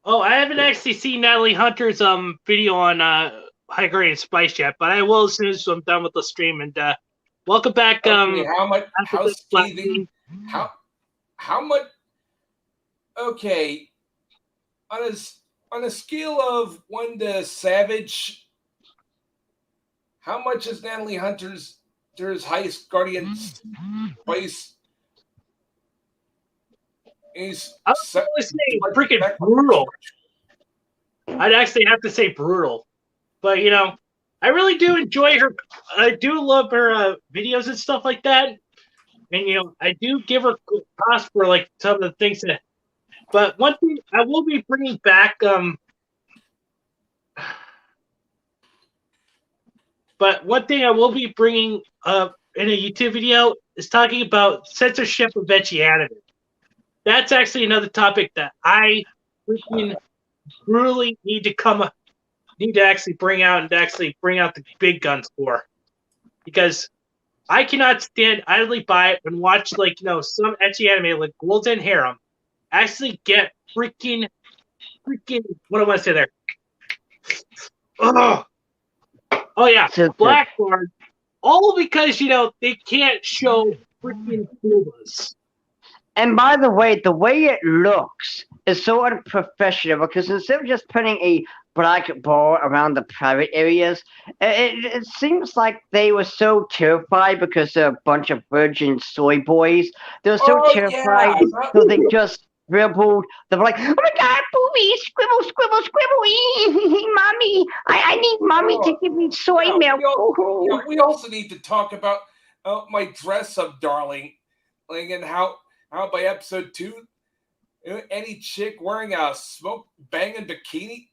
A: Oh, I haven't actually seen Natalie Hunter's video on High Grade Spice yet, but I will as soon as I'm done with the stream. And welcome back.
E: Okay, how scathing? How much? Okay, on a scale of 1 to savage, how much is Natalie Hunter's highest guardian spice? Is
A: I would probably say freaking brutal. I'd actually have to say brutal, but I really do enjoy her. I do love her videos and stuff like that, and I do give her props for like some of the things that. But one thing I will be bringing back, but one thing I will be bringing up in a YouTube video is talking about censorship of ecchi anime. That's actually another topic that I freaking brutally need to actually bring out the big guns for, because I cannot stand idly by and watch some ecchi anime like Golden Harem actually get freaking what do I want to say there? Oh yeah, Blackboard, all because they can't show freaking boobas.
D: And by the way it looks is so unprofessional, because instead of just putting a black bar around the private areas, it seems like they were so terrified because they're a bunch of virgin soy boys. They were so terrified, so they just scribbled. They were like, oh my god, boobies, scribble, scribble, scribble, mommy, I need mommy to give me soy milk.
E: We also need to talk about my dress-up, darling, and how by episode 2, any chick wearing a smoke banging bikini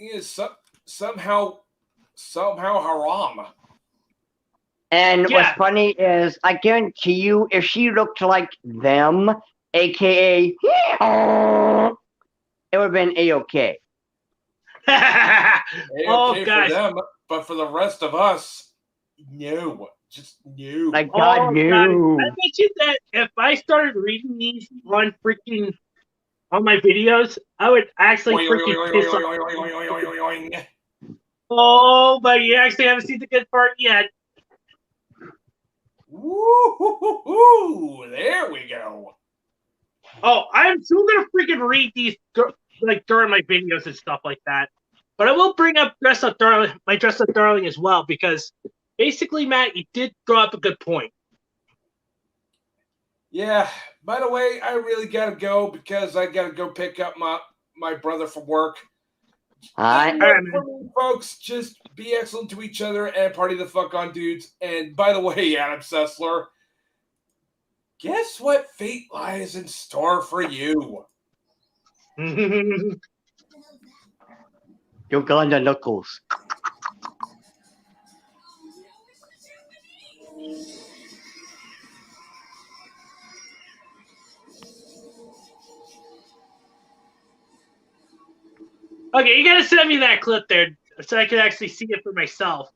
E: is somehow haram.
D: And what's funny is, I guarantee you, if she looked like them, aka, it would have been a-okay.
E: A-okay for them, but for the rest of us, no. Just no.
D: Like God knew.
A: I bet you that if I started reading these on my videos, I would actually freaking piss off. Oh, but you actually haven't seen the good part yet.
E: Woo! There we go.
A: Oh, I'm still gonna freaking read these during my videos and stuff like that. But I will bring up my Dress Up Darling as well, because basically, Matt, you did throw up a good point.
E: Yeah. By the way, I really gotta go because I gotta go pick up my brother from work.
D: All right,
E: folks, just be excellent to each other and party the fuck on, dudes. And by the way, Adam Sessler, guess what fate lies in store for you?
D: Uganda Knuckles.
A: Okay, you gotta send me that clip there so I can actually see it for myself.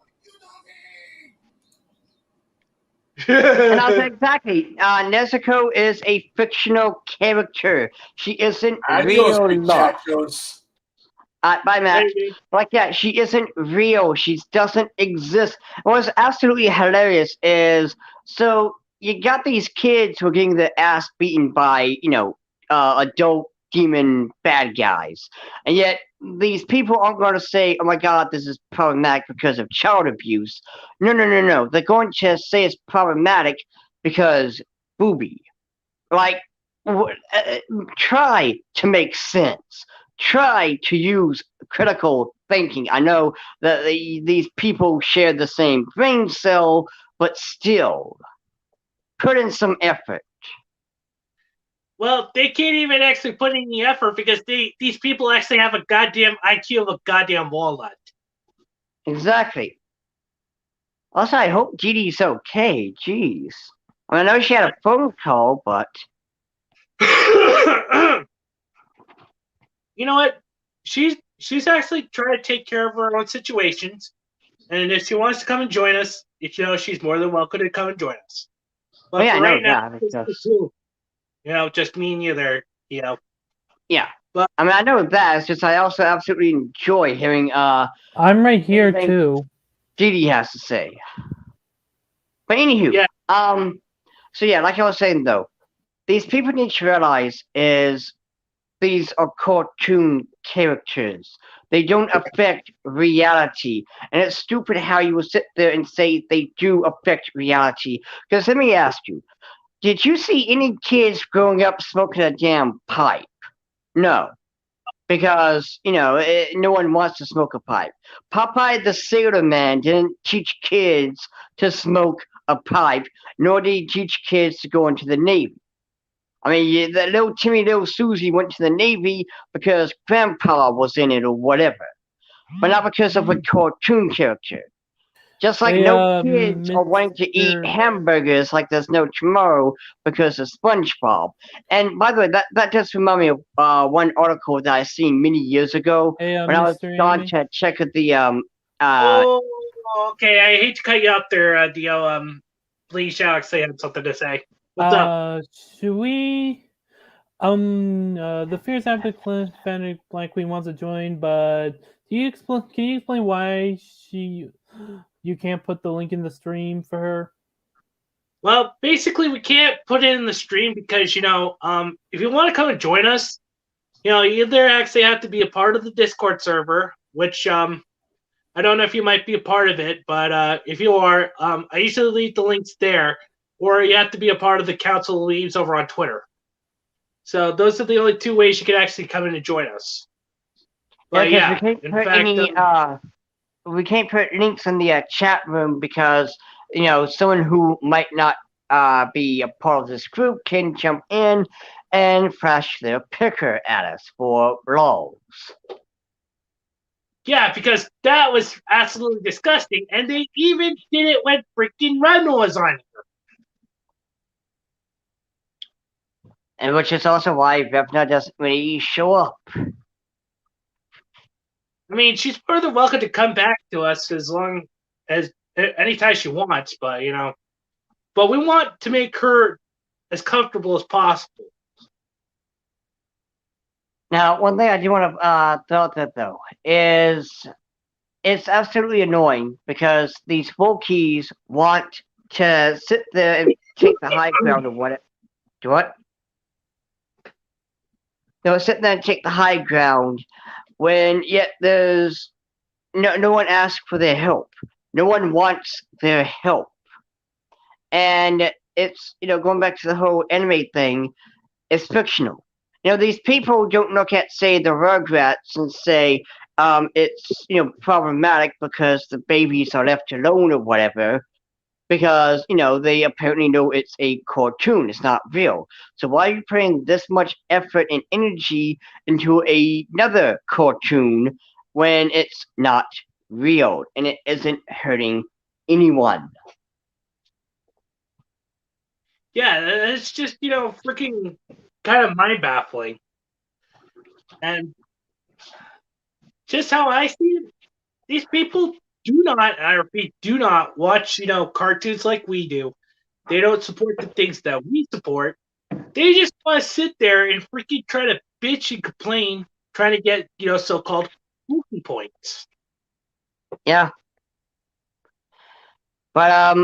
D: And I was exactly, Nezuko is a fictional character. She isn't real love. Bye, Matt. Like, yeah, she isn't real. She doesn't exist. What's absolutely hilarious is, so you got these kids who are getting their ass beaten by, adult demon bad guys. And yet, these people aren't going to say, oh my god, this is problematic because of child abuse. No. They're going to say it's problematic because booby. Like, try to make sense. try to use critical thinking. I know that these people share the same brain cell, but still, put in some effort.
A: Well, they can't even actually put in the effort because these people actually have a goddamn IQ of a goddamn walnut.
D: Exactly. Also, I hope Dee Dee's okay. Jeez. I know she had a phone call, but
A: You know what? She's actually trying to take care of her own situations, and if she wants to come and join us, she's more than welcome to come and join us. But
D: yeah,
A: for
D: I know
A: right now,
D: that because
A: just me and you there.
D: yeah.
A: But
D: I know that. It's just I also absolutely enjoy hearing
B: I'm right here
D: everything
B: too.
D: Dee Dee has to say. But anywho,
A: yeah,
D: so yeah, like I was saying though, these people need to realize is these are cartoon characters. They don't affect reality. And it's stupid how you will sit there and say they do affect reality. Because let me ask you, did you see any kids growing up smoking a damn pipe? No. Because, no one wants to smoke a pipe. Popeye the Sailor Man didn't teach kids to smoke a pipe, nor did he teach kids to go into the Navy. I mean, the little Timmy, little Susie went to the Navy because Grandpa was in it or whatever, but not because of a cartoon character. Just like
B: Hey,
D: no kids are wanting to eat
B: Mr.
D: hamburgers like there's no tomorrow because of SpongeBob. And by the way, that does remind me of one article that I seen many years ago
B: Hey,
D: when I was
B: Mr.
D: gone
B: Anime.
D: to check at the
A: oh, okay. I hate to cut you up there, Dio. Please, Alex, I have something to say. What's up?
B: Should we? The Fierce Active Fanatic Black Queen wants to join, but can you explain why you can't put the link in the stream for her?
A: Well, basically, we can't put it in the stream because if you want to come and join us, you either actually have to be a part of the Discord server, which I don't know if you might be a part of it, but if you are, I usually leave the links there, or you have to be a part of the Council of Leaves over on Twitter. So those are the only two ways you can actually come in and join us. But
D: yeah,
A: yeah,
D: we can't put we can't put links in the chat room because someone who might not be a part of this group can jump in and flash their picker at us for lols.
A: Yeah, because that was absolutely disgusting, and they even did it when freaking Randall was on here.
D: And which is also why Vevna doesn't really show up.
A: I mean, she's more than welcome to come back to us as long as anytime she wants, but but we want to make her as comfortable as possible.
D: Now, one thing I do want to throw out there though is it's absolutely annoying because these Wookiees want to sit there and take the high ground of what? They'll sit there and take the high ground when yet there's no one asks for their help. No one wants their help. And it's, going back to the whole anime thing, it's fictional. These people don't look at, say, the Rugrats and say, it's, problematic because the babies are left alone or whatever, because, they apparently know it's a cartoon, it's not real. So why are you putting this much effort and energy into another cartoon when it's not real and it isn't hurting anyone?
A: Yeah, it's just, freaking kind of mind baffling. And just how I see it, these people do not, I repeat, do not watch, cartoons like we do. They don't support the things that we support. They just want to sit there and freaking try to bitch and complain, trying to get, so-called cookie points.
D: Yeah. But,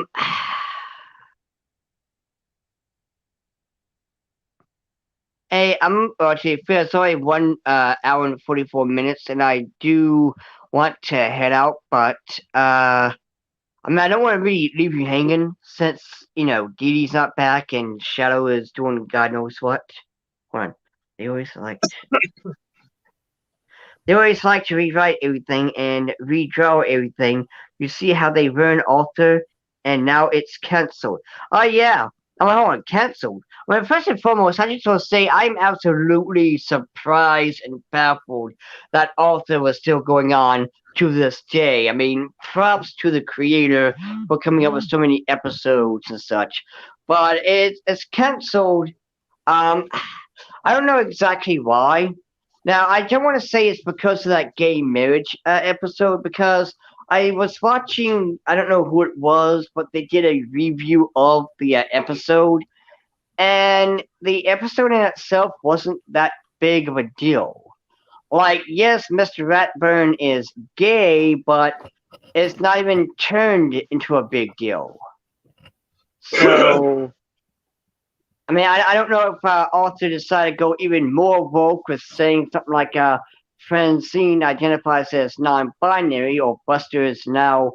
D: hey, I'm actually it's only 1 hour and 44 minutes, and I do want to head out, but I don't want to really leave you hanging since Dee Dee's not back and Shadow is doing God knows what. Hold on, they always select. They always like to rewrite everything and redraw everything. You see how they ruin Alter, and now it's cancelled. Oh yeah, hold on, cancelled. Well, first and foremost, I just want to say I'm absolutely surprised and baffled that Alter was still going on to this day. I mean, props to the creator for coming up with so many episodes and such. But it's cancelled. Um, I don't know exactly why. Now, I don't want to say it's because of that gay marriage episode, because I was watching, I don't know who it was, but they did a review of the episode, and the episode in itself wasn't that big of a deal. Like, yes, Mr. Ratburn is gay, but it's not even turned into a big deal. So, I mean, I don't know if Arthur decided to go even more woke with saying something like Francine identifies as non-binary or Buster is now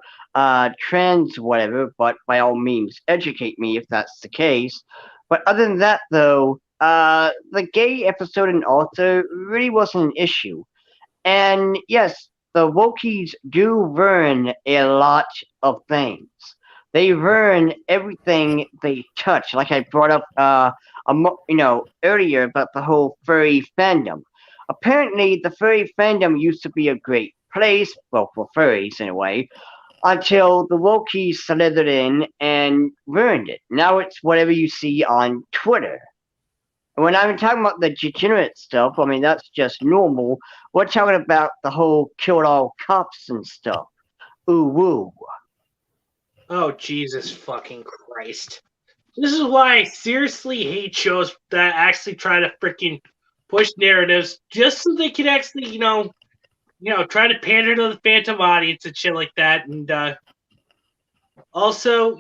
D: trans, whatever, but by all means, educate me if that's the case. But other than that, though, the gay episode in Arthur really wasn't an issue. And yes, the Wokies do ruin a lot of things. They ruin everything they touch. Like I brought up, earlier about the whole furry fandom. Apparently, the furry fandom used to be a great place, well, for furries anyway, until the Wokies slithered in and ruined it. Now it's whatever you see on Twitter. And when I'm talking about the degenerate stuff, I mean, that's just normal. We're talking about the whole kill all cops and stuff. Ooh, woo.
A: Oh, Jesus fucking Christ. This is why I seriously hate shows that actually try to freaking push narratives just so they can actually, try to pander to the phantom audience and shit like that. And also,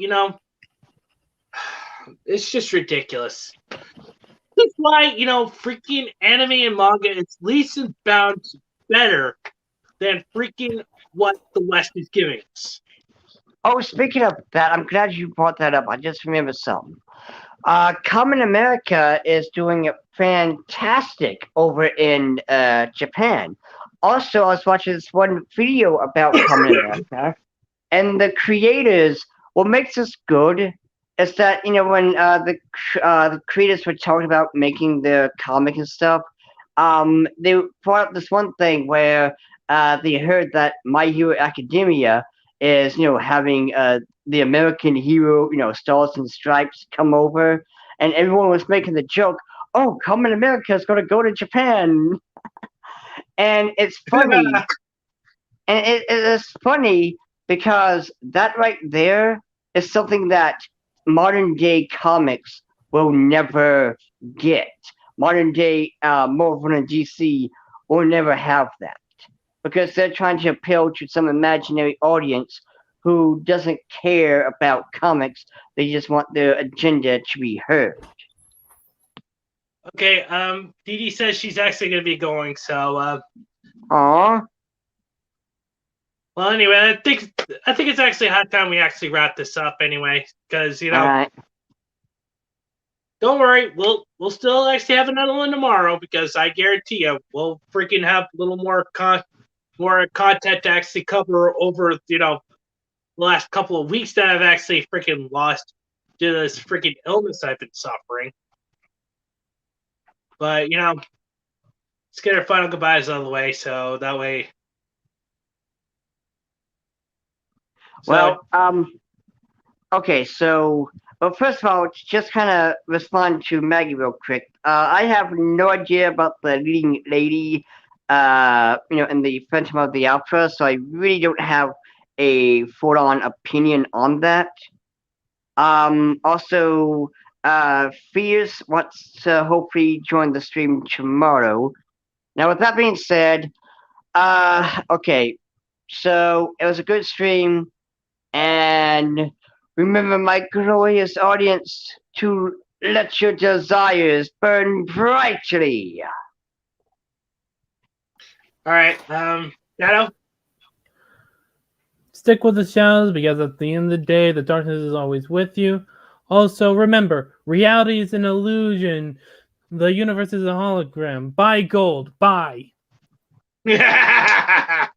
A: it's just ridiculous. That's why, freaking anime and manga is least and bounds better than freaking what the West is giving us.
D: Oh, speaking of that, I'm glad you brought that up. I just remembered something. Common America is doing fantastic over in Japan. Also, I was watching this one video about Common America, and the creators, what makes this good is that, when the creators were talking about making the comic and stuff, they brought up this one thing where they heard that My Hero Academia is, having the American hero, Stars and Stripes come over, and everyone was making the joke, oh, Common America is going to go to Japan. And it's funny. And it's funny because that right there is something that modern day comics will never get. Modern day Marvel and DC will never have that because they're trying to appeal to some imaginary audience who doesn't care about comics. They just want their agenda to be heard.
A: Okay, Dee Dee says she's actually going to be going, so...
D: Aww.
A: Well, anyway, I think it's actually high time we actually wrap this up anyway, because,
D: Alright.
A: Don't worry, we'll still actually have another one tomorrow, because I guarantee you, we'll freaking have a little more content to actually cover over, the last couple of weeks that I've actually freaking lost due to this freaking illness I've been suffering. But, let's get our final goodbyes out of the way, so that way...
D: Well, okay, so, well, first of all, just kind of respond to Maggie real quick. I have no idea about the leading lady, in the Phantom of the Opera, so I really don't have a full-on opinion on that. Also, Fierce wants to hopefully join the stream tomorrow. Now, with that being said, okay, so it was a good stream. And remember, my glorious audience, to let your desires burn brightly.
A: All right, Shadow?
B: Stick with the shadows because at the end of the day, the darkness is always with you. Also, remember, reality is an illusion. The universe is a hologram. Buy gold. Buy.
A: Yeah,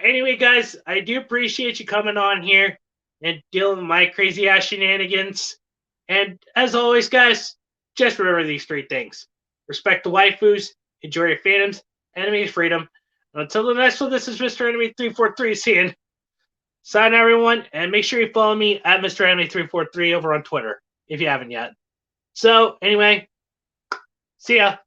A: anyway, guys, I do appreciate you coming on here and dealing with my crazy ass shenanigans. And as always, guys, just remember these three things. Respect the waifus, enjoy your fandoms, enemies, freedom. And until the next one, this is Mr. Enemy 343 saying, sign everyone, and make sure you follow me at Mr. Enemy 343 over on Twitter if you haven't yet. So, anyway, see ya.